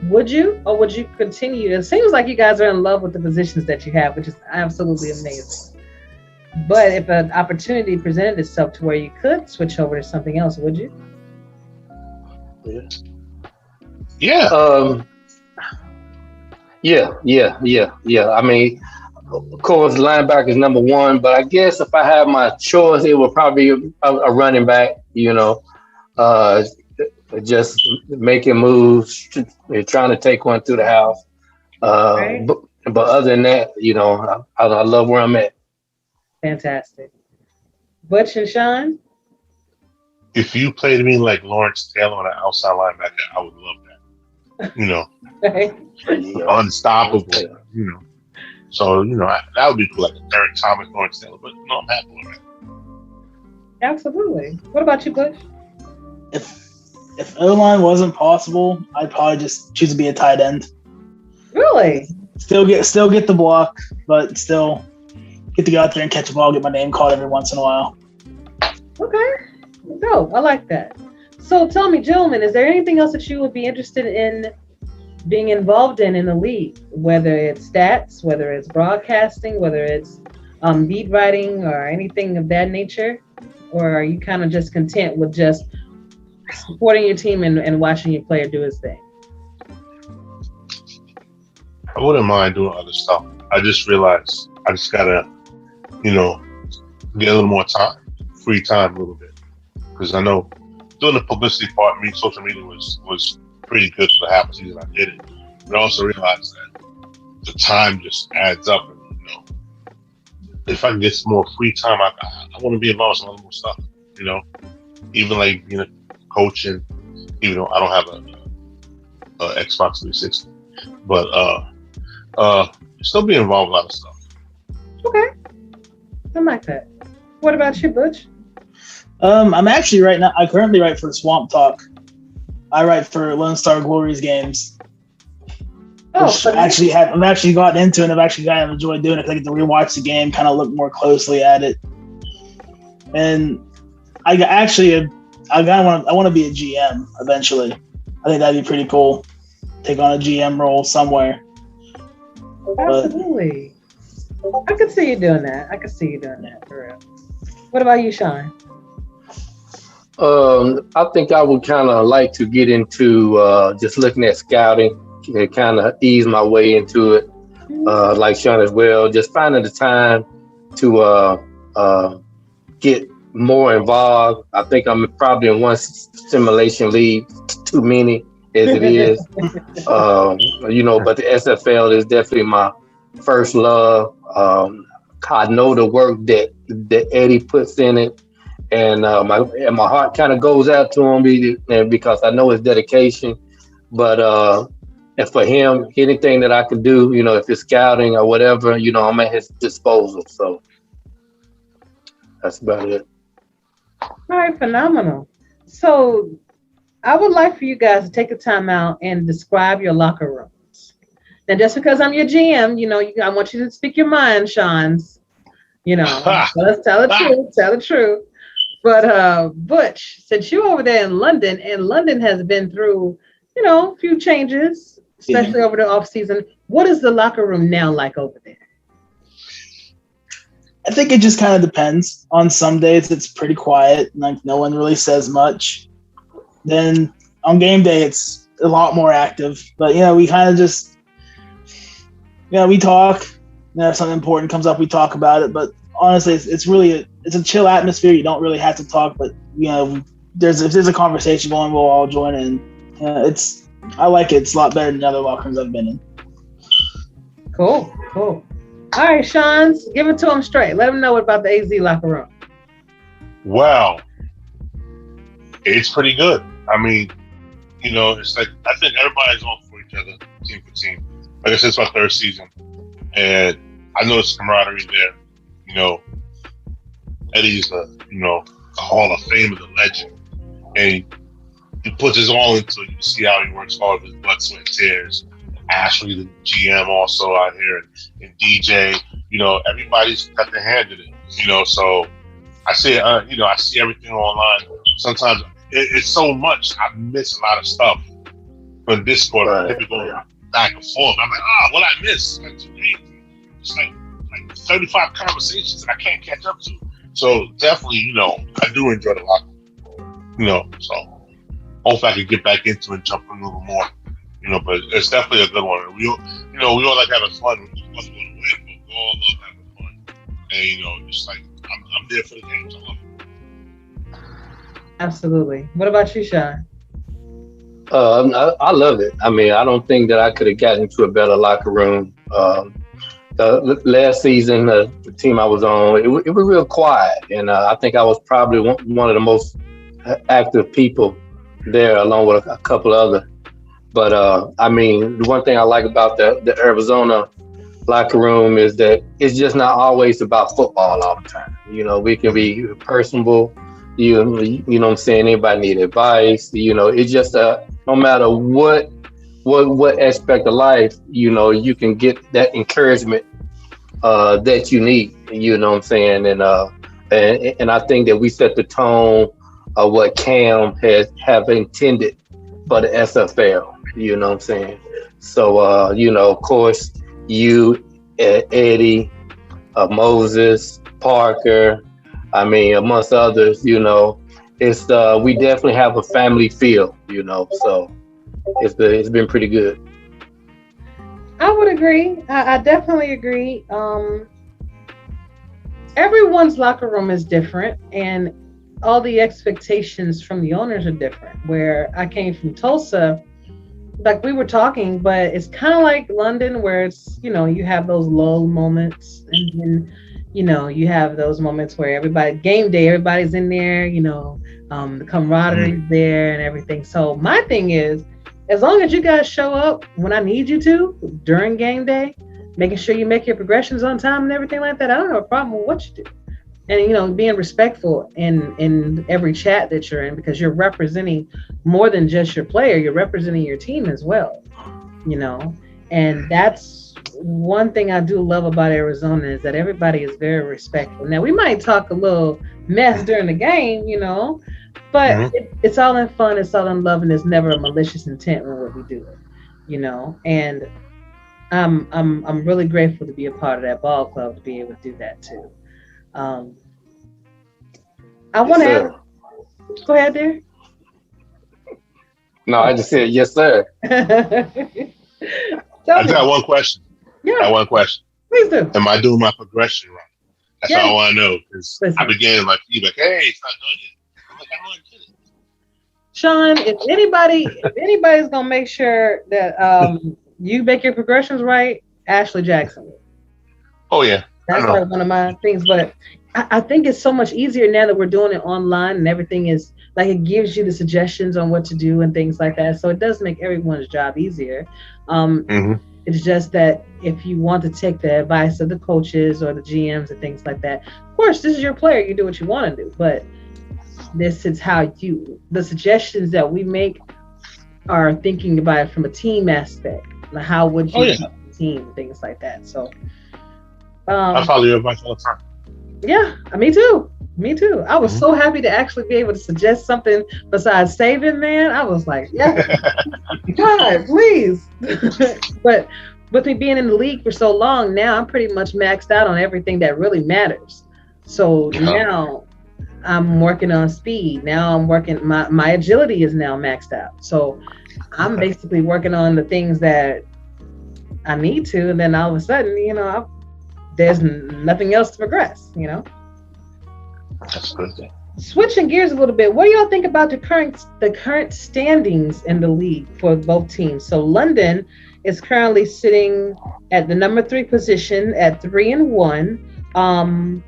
would you, or would you continue? It seems like you guys are in love with the positions that you have, which is absolutely amazing. But if an opportunity presented itself to where you could switch over to something else, would you? Yeah. Yeah. I mean, of course, linebacker is number one, but I guess if I had my choice, it would probably be a running back. Just making moves, trying to take one through the house. Right. But other than that, I love where I'm at. Fantastic. Butch and Sean? If you played me like Lawrence Taylor on an outside linebacker, I would love that. Right. Unstoppable. So that would be cool, like a Derek Thomas, Lawrence Taylor. But no, I'm happy with that. Absolutely. What about you, Butch? If O-line wasn't possible, I'd probably just choose to be a tight end. Really? Still get the block, but still get to go out there and catch a ball, get my name called every once in a while. Okay. No, I like that. So tell me, gentlemen, is there anything else that you would be interested in being involved in the league? Whether it's stats, whether it's broadcasting, whether it's beat writing or anything of that nature? Or are you kind of just content with just supporting your team and watching your player do his thing? I wouldn't mind doing other stuff. I just realized I just gotta, get a little more time, free time a little bit. Because I know doing the publicity part, social media was pretty good for the half season I did it. But I also realized that the time just adds up. And, if I can get some more free time, I want to be involved in a lot more stuff, even like, coaching, even though I don't have a Xbox 360, but still be involved in a lot of stuff. Okay, I like that. What about you, Butch? I'm actually right now. I currently write for Swamp Talk. I write for Lone Star Glory's games. I've actually gotten into it. And I've actually kind of enjoyed doing it. I get to rewatch the game, kind of look more closely at it, and I want to be a GM eventually. I think that'd be pretty cool. Take on a GM role somewhere. Absolutely. I could see you doing that. For real. What about you, Sean? I think I would kind of like to get into just looking at scouting and kind of ease my way into it. Like Sean as well, just finding the time to get more involved. I think I'm probably in one simulation league, too many as it is. But the SFL is definitely my first love. I know the work that Eddie puts in it, and my heart kind of goes out to him because I know his dedication. But And for him, anything that I could do, if it's scouting or whatever, I'm at his disposal. So that's about it. All right, phenomenal. So I would like for you guys to take a time out and describe your locker rooms. Now, just because I'm your GM, I want you to speak your mind, Sean's. Let's tell the truth. But Butch, since you're over there in London, and London has been through, a few changes, especially over the off season. What is the locker room now like over there? I think it just kind of depends. On some days, it's pretty quiet, like no one really says much. Then on game day, it's a lot more active. But we kind of just, we talk. If something important comes up, we talk about it. But honestly, it's really it's a chill atmosphere. You don't really have to talk, but if there's a conversation going, we'll all join in. I like it. It's a lot better than the other locker rooms I've been in. Cool. All right, Sean, give it to him straight. Let him know about the AZ locker room. Well, it's pretty good. I mean, it's like I think everybody's on for each other, team for team. Like I said, it's my third season, and I know it's camaraderie there. Eddie's the Hall of Fame of the legend, and he puts his all into it. You see how he works hard with his blood, sweat, and tears. Ashley, the GM, also out here, and DJ. Everybody's got their hand in it. So I see, I see everything online. Sometimes it's so much I miss a lot of stuff on Discord. Right. People go back and forth. I'm like, what I miss? It's like 35 conversations that I can't catch up to. So definitely, I do enjoy the locker room. So hopefully I can get back into it and jump in a little more. But it's definitely a good one. We all like having fun. We want to win, but we all love having fun. And just like I'm there for the games. I love it. Absolutely. What about you, Sean? I love it. I mean, I don't think that I could have gotten into a better locker room. The last season, the team I was on, it was real quiet, and I think I was probably one of the most active people there, along with a couple other. But I mean, the one thing I like about the Arizona locker room is that it's just not always about football all the time. We can be personable. You know what I'm saying? Anybody need advice? It's just no matter what aspect of life, you can get that encouragement that you need. You know what I'm saying? And I think that we set the tone of what Cam have intended for the SFL. You know what I'm saying? So of course, you, Eddie, Moses, Parker, I mean, amongst others, it's we definitely have a family feel, so it's been pretty good. I would agree. I definitely agree. Everyone's locker room is different, and all the expectations from the owners are different. Where I came from Tulsa, like we were talking, but it's kind of like London, where it's, you have those lull moments, and then, you have those moments where game day, everybody's in there, the camaraderie is there and everything. So my thing is, as long as you guys show up when I need you to during game day, making sure you make your progressions on time and everything like that, I don't have a problem with what you do. And, being respectful in every chat that you're in, because you're representing more than just your player, you're representing your team as well, and that's one thing I do love about Arizona, is that everybody is very respectful. Now, we might talk a little mess during the game, but it's all in fun, it's all in love, and there's never a malicious intent in what we do, and I'm really grateful to be a part of that ball club, to be able to do that too. I want to go ahead there. No, I just said yes, sir. I just got one question. Yeah. I got one question. Please do. Am I doing my progression right? That's all I want to know, because I began like feedback. Hey, it's not done yet. I'm like, I don't get it. Sean, if anybody's gonna make sure that you make your progressions right, Ashley Jackson. Oh yeah. That's like one of my things, but I think it's so much easier now that we're doing it online and everything is Like it gives you the suggestions on what to do and things like that. So it does make everyone's job easier. It's just that if you want to take the advice of the coaches or the GMs and things like that, of course, this is your player. You do what you want to do. But this is how the suggestions that we make are thinking about it from a team aspect. Like how would you help the team, things like that. So I follow your advice all the time. Yeah, me too. I was so happy to actually be able to suggest something besides saving, man. I was like, yeah, God, please. But with me being in the league for so long, now I'm pretty much maxed out on everything that really matters. So now I'm working on speed. Now I'm working, my agility is now maxed out. So I'm basically working on the things that I need to. And then all of a sudden, there's nothing else to progress, That's a good thing. Switching gears a little bit, what do y'all think about the current standings in the league for both teams? So London is currently sitting at the number 3 position at 3-1,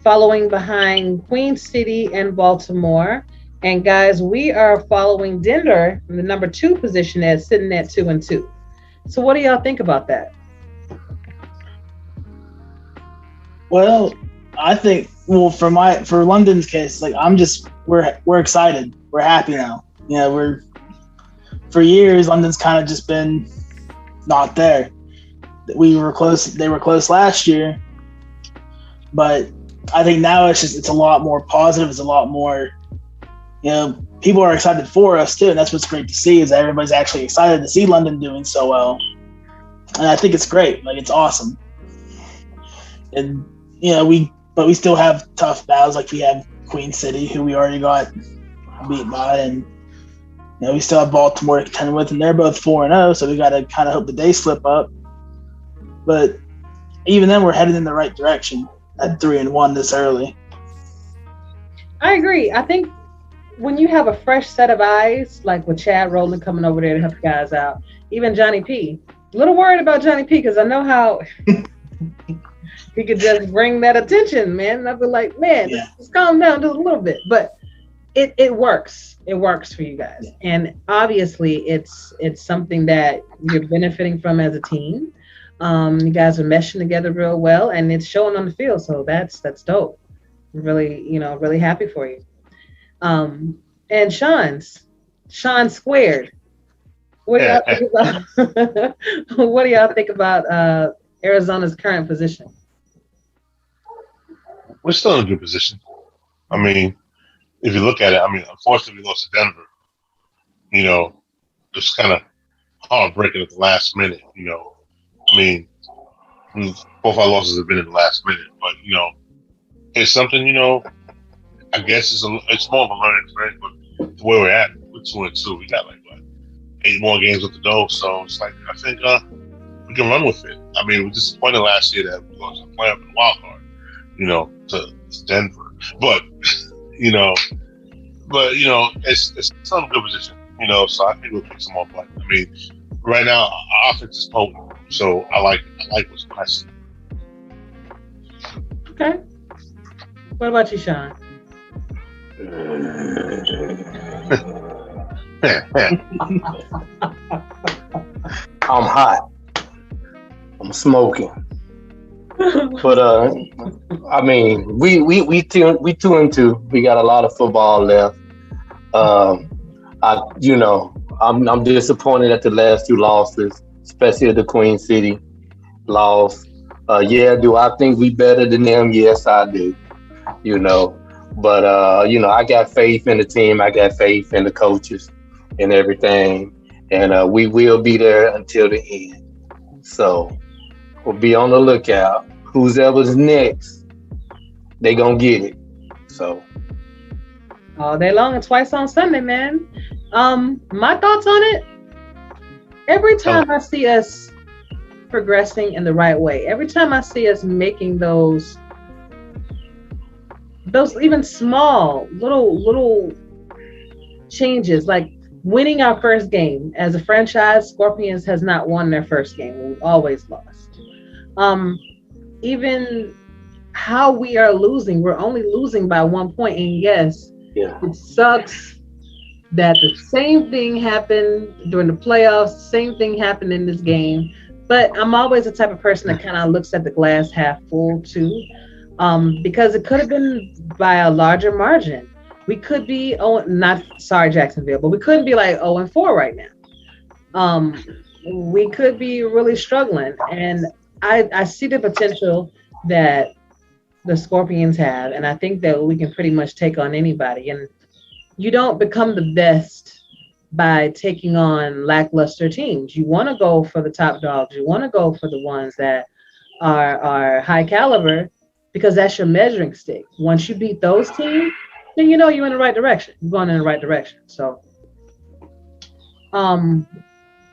following behind Queen City and Baltimore. And guys, we are following Denver in the number 2 position sitting at 2-2. So what do y'all think about that? Well, I think for London's case, like we're excited. We're happy now. For years London's kind of just been not there. We were close. They were close last year, but I think now it's a lot more positive. It's a lot more, people are excited for us too, and that's what's great to see is that everybody's actually excited to see London doing so well, and I think it's great. Like it's awesome, and we still have tough battles. Like we have Queen City, who we already got beat by, and we still have Baltimore to contend with, and they're both 4-0. So we got to kind of hope that they slip up. But even then, we're headed in the right direction at 3-1 this early. I agree. I think when you have a fresh set of eyes, like with Chad Rowland coming over there to help guys out, even Johnny P. A little worried about Johnny P because I know how. He could just bring that attention, man. And I'd be like, man, just calm down just a little bit. But it works. It works for you guys. Yeah. And obviously it's something that you're benefiting from as a team. You guys are meshing together real well, and it's showing on the field. So that's dope. I'm really, really happy for you. And Sean Squared. What do y'all think about what do y'all think about Arizona's current position? We're still in a good position. I mean, if you look at it, unfortunately we lost to Denver. It's kind of heartbreaking at the last minute. Both our losses have been in the last minute, but it's something. I guess it's more of a learning experience. But the way we're at, we're 2-2. We got 8 more games with the dough, so it's like I think we can run with it. We were disappointed last year that we lost the playoff in the wild card. To Denver, but it's still in a good position, so I think we'll pick some more butt. Right now our offense is potent, so I like what's nice. Okay. What about you, Sean? I'm hot. I'm smoking. But we 2-2. We got a lot of football left. I'm disappointed at the last 2 losses, especially the Queen City loss. Do I think we better than them? Yes, I do. But I got faith in the team. I got faith in the coaches and everything, and we will be there until the end. So we'll be on the lookout. Who's ever's next, they gonna get it. So all day long and twice on Sunday, man. My thoughts on it. Every time I see us progressing in the right way, every time I see us making those even small little changes, like winning our first game as a franchise. Scorpions has not won their first game. We've always lost. Even how we are losing, we're only losing by 1 point. And yes, Yeah. It sucks that the same thing happened during the playoffs, same thing happened in this game. But I'm always the type of person that kind of looks at the glass half full too, because it could have been by a larger margin. We could be Jacksonville, but we couldn't be like 0-4 right now. We could be really struggling, and I see the potential that the Scorpions have, and I think that we can pretty much take on anybody. And you don't become the best by taking on lackluster teams. You want to go for the top dogs. You want to go for the ones that are high caliber, because that's your measuring stick. Once you beat those teams, then you know you're in the right direction. You're going in the right direction. So I'm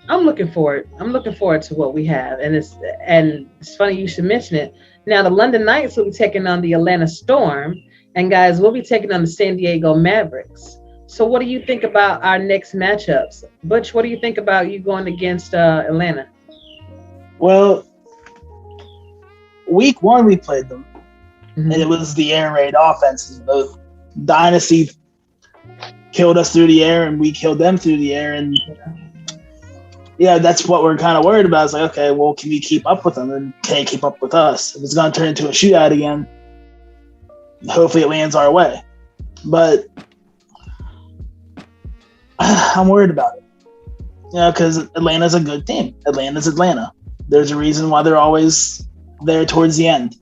looking forward to what we have. And it's funny you should mention it. Now the London Knights will be taking on the Atlanta Storm, and guys, we'll be taking on the San Diego Mavericks. So what do you think about our next matchups? Butch, what do you think about you going against Atlanta? Well, week 1 we played them, and it was the air raid offenses. Both Dynasty killed us through the air, and we killed them through the air. And yeah, that's what we're kind of worried about. It's like, okay, well, can we keep up with them, and can they keep up with us? If it's going to turn into a shootout again, hopefully it lands our way. But I'm worried about it, because Atlanta's a good team. Atlanta's Atlanta. There's a reason why they're always there towards the end,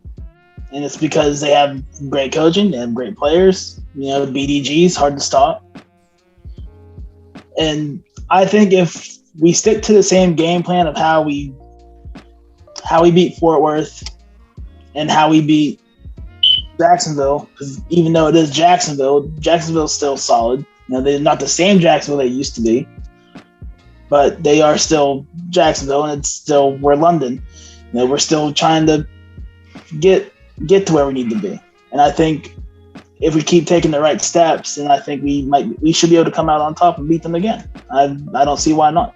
and it's because they have great coaching, they have great players. BDG's hard to stop, and I think if we stick to the same game plan of how we beat Fort Worth and how we beat Jacksonville, because even though it is Jacksonville's still solid. They're not the same Jacksonville they used to be, but they are still Jacksonville, and we're London. We're still trying to get to where we need to be. And I think if we keep taking the right steps, then I think we should be able to come out on top and beat them again. I don't see why not.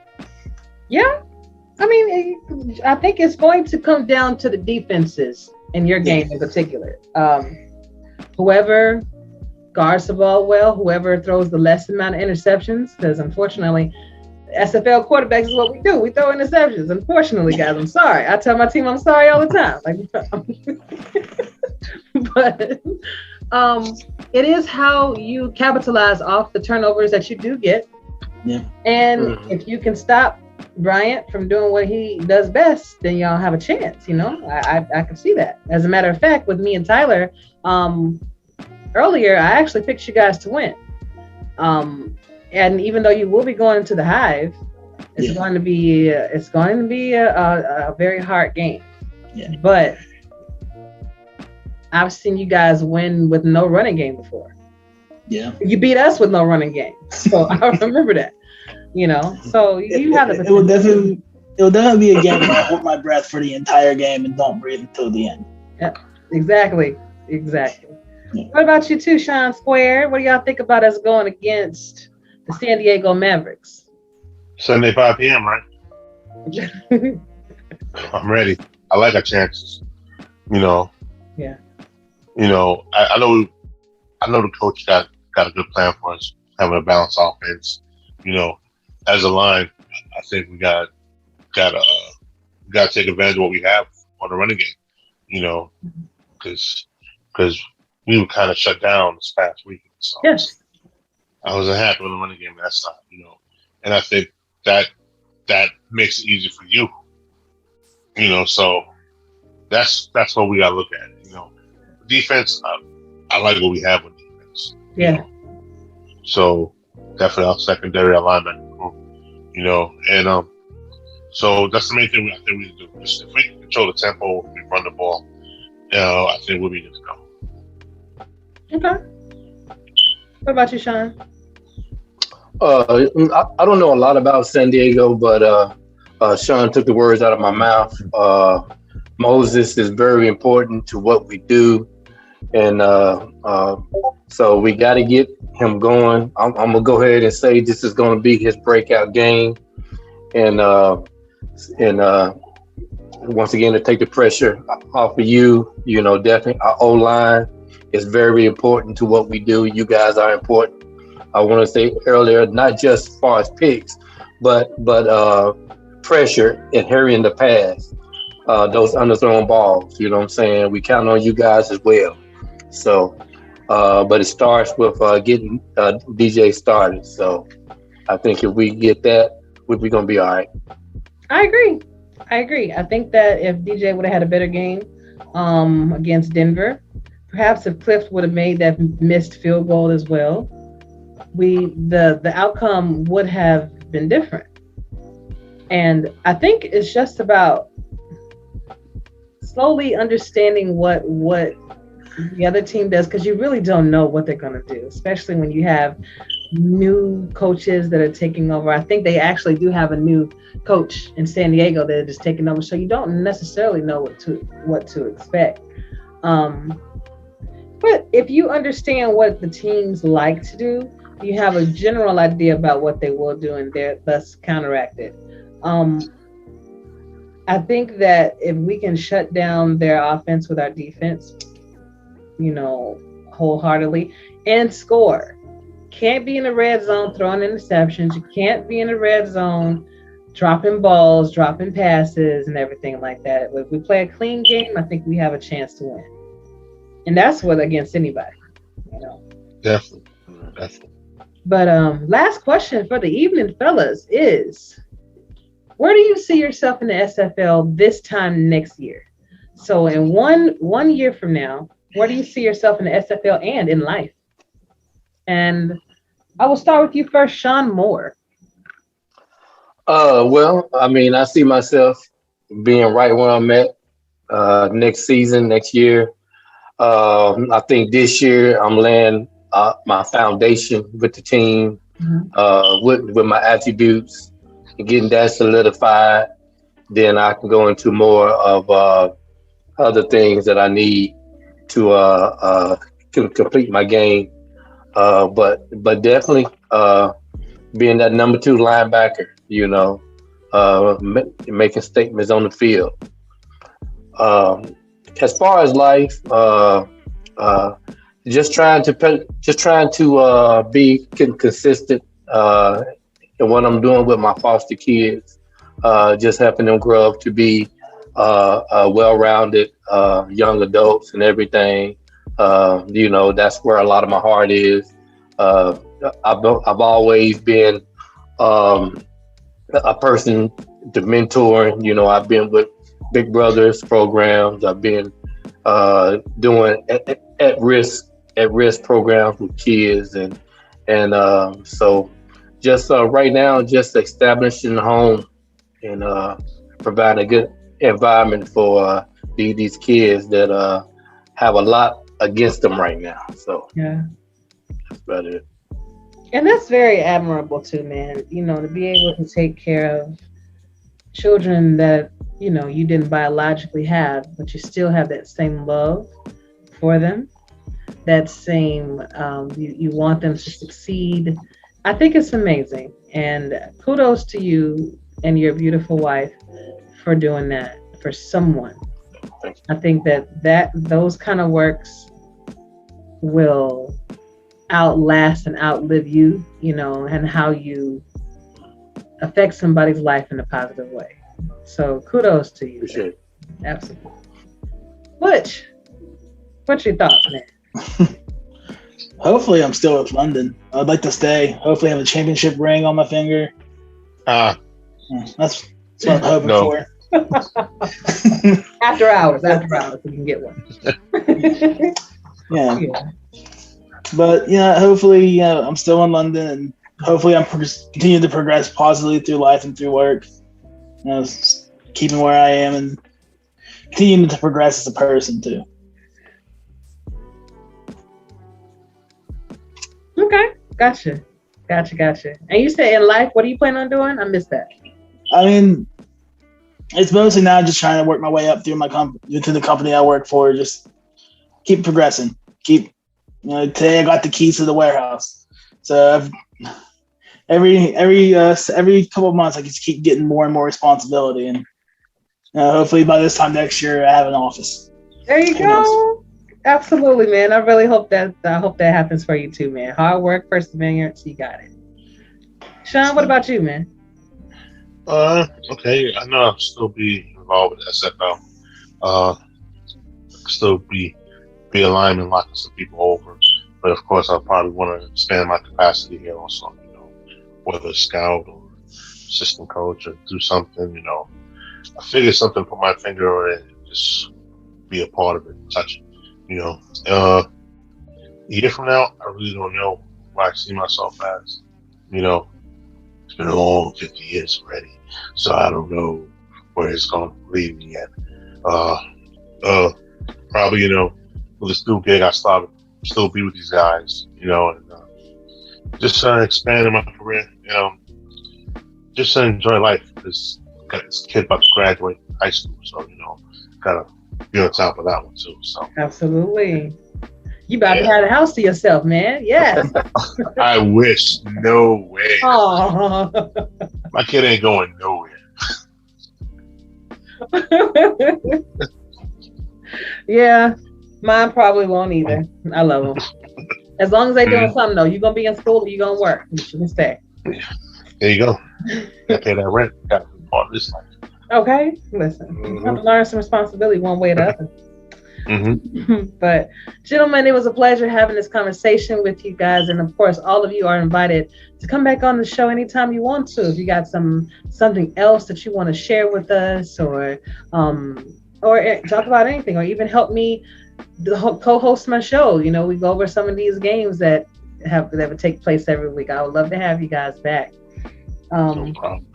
Yeah, I mean, I think it's going to come down to the defenses in your game in particular. Whoever guards the ball well, whoever throws the less amount of interceptions, because unfortunately, SFL quarterbacks is what we do. We throw interceptions. Unfortunately, guys, I'm sorry. I tell my team I'm sorry all the time. But it is how you capitalize off the turnovers that you do get. Yeah. And if you can stop Bryant from doing what he does best, then y'all have a chance. I can see that. As a matter of fact, with me and Tyler, earlier, I actually picked you guys to win. And even though you will be going into the Hive, it's going to be a very hard game. Yeah. But I've seen you guys win with no running game before. Yeah. You beat us with no running game. So I remember that. So you have the potential. It will definitely be a game where I hold my breath for the entire game and don't breathe until the end. Yep. Exactly. Yeah. What about you too, Sean Square? What do y'all think about us going against the San Diego Mavericks? Sunday, 5 p.m., right? I'm ready. I like our chances. Yeah. I know the coach got a good plan for us, having a balanced offense. As a line, I think we got to take advantage of what we have on the running game. Because we were kind of shut down this past weekend. So yes. I wasn't happy with the running game that side, and I think that makes it easy for you. So that's what we gotta look at. Defense, I like what we have with defense. Yeah. So definitely our secondary alignment, and so that's the main thing I think we can do. If we can control the tempo, if we run the ball, I think we'll be good to go. Okay. What about you, Sean? I don't know a lot about San Diego, but Sean took the words out of my mouth. Moses is very important to what we do, and so we got to get him going. I'm gonna go ahead and say this is gonna be his breakout game, and once again to take the pressure off of you. Definitely our O-line is very important to what we do. You guys are important. I want to say earlier, not just as far as picks, but pressure and hurrying the pass, those underthrown balls. You know what I'm saying? We count on you guys as well. So, but it starts with getting DJ started. So I think if we get that, we're going to be all right. I agree. I think that if DJ would have had a better game against Denver, perhaps if Cliff would have made that missed field goal as well, the outcome would have been different. And I think it's just about slowly understanding what the other team does, because you really don't know what they're going to do, especially when you have new coaches that are taking over. I think they actually do have a new coach in San Diego that is taking over, so you don't necessarily know what to expect. But if you understand what the teams like to do, you have a general idea about what they will do, and thus counteract it. I think that if we can shut down their offense with our defense, wholeheartedly, and score. Can't be in the red zone throwing interceptions. You can't be in the red zone dropping balls, dropping passes, and everything like that. If we play a clean game, I think we have a chance to win. And that's against anybody, Definitely. But last question for the evening, fellas, is where do you see yourself in the SFL this time next year? So in one year from now, where do you see yourself in the SFL and in life? And I will start with you first, Sean Moore. Well, I mean, I see myself being right where I'm at next season, next year. I think this year I'm laying my foundation with the team, with my attributes, and getting that solidified. Then I can go into more of other things that I need to complete my game. But definitely being that number 2 linebacker, making statements on the field. As far as life, just trying to be consistent in what I'm doing with my foster kids, just helping them grow up to be well-rounded young adults and everything. That's where a lot of my heart is. I've always been a person to mentor. I've been with Big Brothers programs. I've been doing at risk programs with kids, and so just right now, just establishing a home and providing a good environment for these kids that have a lot against them right now. So yeah, that's about it. And that's very admirable too, man. To be able to take care of children that you didn't biologically have, but you still have that same love for them, that same you want them to succeed. I think it's amazing, and kudos to you and your beautiful wife for doing that for someone. I think that those kind of works will outlast and outlive you, and how you affect somebody's life in a positive way. So kudos to you. Appreciate it. Absolutely. Butch, what's your thoughts, man? Hopefully I'm still with London. I'd like to stay. Hopefully I have a championship ring on my finger. That's what I'm hoping for. After hours, we can get one. Yeah. But hopefully, I'm still in London, and hopefully I'm continuing to progress positively through life and through work. Keeping where I am and continuing to progress as a person too. Okay, gotcha. And you said in life, what are you planning on doing? I missed that. I mean, it's mostly now just trying to work my way up through to the company I work for. Just keep progressing. Today I got the keys to the warehouse, so every couple of months I just keep getting more and more responsibility, and hopefully by this time next year I have an office. There you go. Absolutely, man. I really hope that happens for you too, man. Hard work, perseverance, you got it. Sean, what about you, man? Okay. I know I'll still be involved with SFL. Still be a lineman, locking some people over. But of course, I probably want to expand my capacity here also. Whether scout or assistant coach or do something. I figure something, put my finger on it, and just be a part of it, touch it. A year from now, I really don't know where I see myself as. It's been a long 50 years already, so I don't know where it's going to lead me yet. Probably, with this new gig, I still be with these guys, and just expanding my career, just to enjoy life. Because got this kid about to graduate high school, so gotta be on top of that one too. So absolutely, you about to have a house to yourself, man. Yes. I wish. No way. Oh. My kid ain't going nowhere. Yeah, mine probably won't either. I love them. As long as they doing something though, you're gonna be in school or you're gonna work. You can stay. There you go. Gotta pay that rent. Gotta be part of this life. Okay, listen. You have to learn some responsibility one way or the other. But gentlemen, it was a pleasure having this conversation with you guys, and of course all of you are invited to come back on the show anytime you want to. If you got something else that you want to share with us, or talk about anything, or even help me co-host my show. We go over some of these games that would take place every week. I would love to have you guys back. No problem.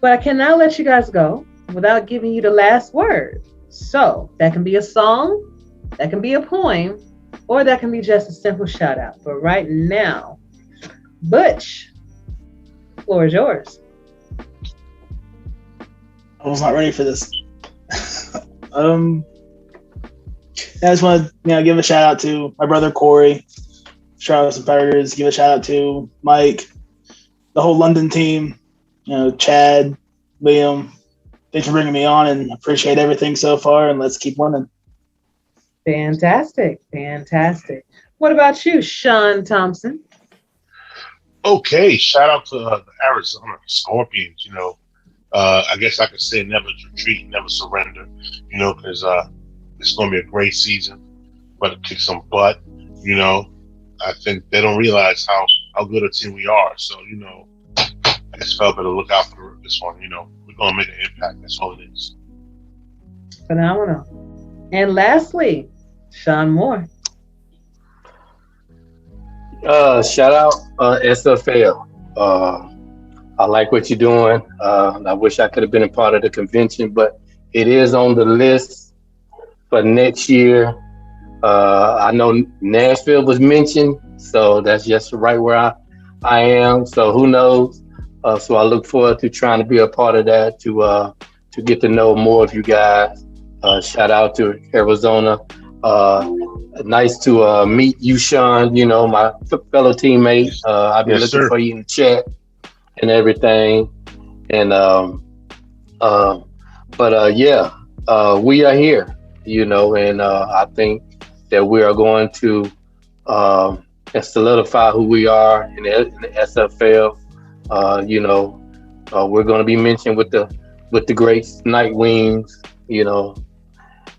But I cannot let you guys go without giving you the last word. So that can be a song, that can be a poem, or that can be just a simple shout out. But right now, Butch, the floor is yours. I was not ready for this. I just want to give a shout out to my brother Corey, Charleston Predators. Give a shout out to Mike, the whole London team. Chad, Liam. Thanks for bringing me on, and appreciate everything so far. And let's keep winning. Fantastic. What about you, Sean Thompson? Okay, shout out to the Arizona Scorpions. I guess I could say never retreat, never surrender. Because it's going to be a great season, but kick some butt. I think they don't realize how good a team we are. So I just felt better look out for this one. We're going to make an impact. That's all it is. Phenomenal. And lastly, Sean Moore. Shout out SFL. I like what you're doing. I wish I could have been a part of the convention, but it is on the list for next year. I know Nashville was mentioned, so that's just right where I am. So who knows? So I look forward to trying to be a part of that, to get to know more of you guys. Shout out to Arizona. Nice to meet you, Sean. My fellow teammate. I've been looking for you in the chat and everything. And we are here. And I think that we are going to solidify who we are in the SFL. We're going to be mentioned with the greats, Night Wings,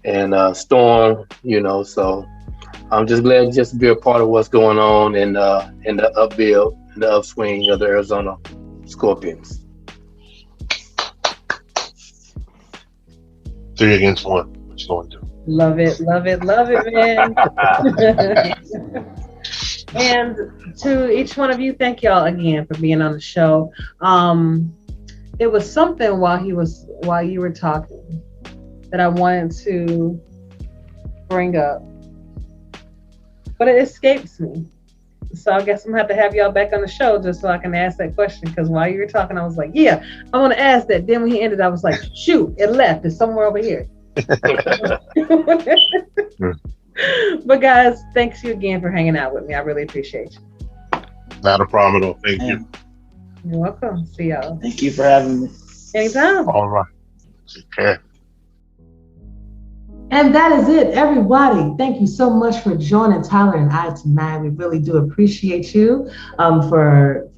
and Storm, so I'm just glad just to be a part of what's going on in the upbuild, in the upswing of the Arizona Scorpions. 3 against 1. What you going to do? Love it, man. And to each one of you, thank y'all again for being on the show. It was something while you were talking that I wanted to bring up, but it escapes me. So I guess I'm gonna have to have y'all back on the show just so I can ask that question. Because while you were talking, I was like, yeah, I want to ask that. Then when he ended, I was like, shoot, it left. It's somewhere over here. But guys, thanks you again for hanging out with me. I really appreciate you. Not a problem at all. Thank you. You're welcome. See y'all. Thank you for having me. Anytime. All right. Take care. And that is it, everybody. Thank you so much for joining Tyler and I tonight. We really do appreciate you for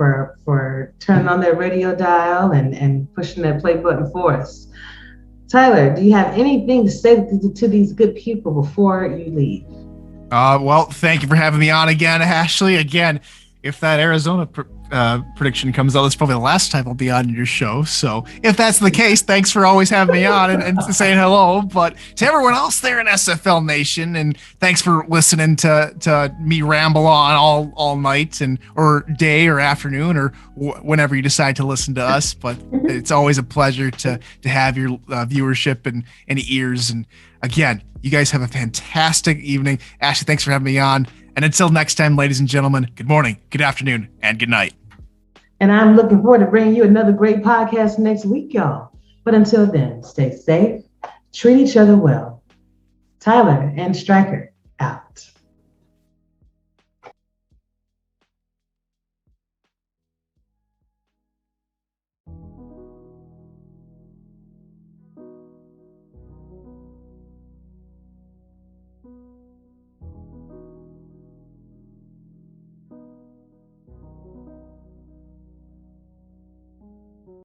turning on that radio dial and pushing that play button for us. Tyler, do you have anything to say to these good people before you leave? Well, thank you for having me on again, Ashley. Again, if that Arizona prediction comes out, that's probably the last time I'll be on your show. So if that's the case, thanks for always having me on and saying hello. But to everyone else there in SFL Nation, and thanks for listening to me ramble on all night or day or afternoon or whenever you decide to listen to us. But it's always a pleasure to have your viewership and ears. And again, you guys have a fantastic evening. Ashley, thanks for having me on. And until next time, ladies and gentlemen, good morning, good afternoon, and good night. And I'm looking forward to bringing you another great podcast next week, y'all. But until then, stay safe, treat each other well. Tyler and Stryker.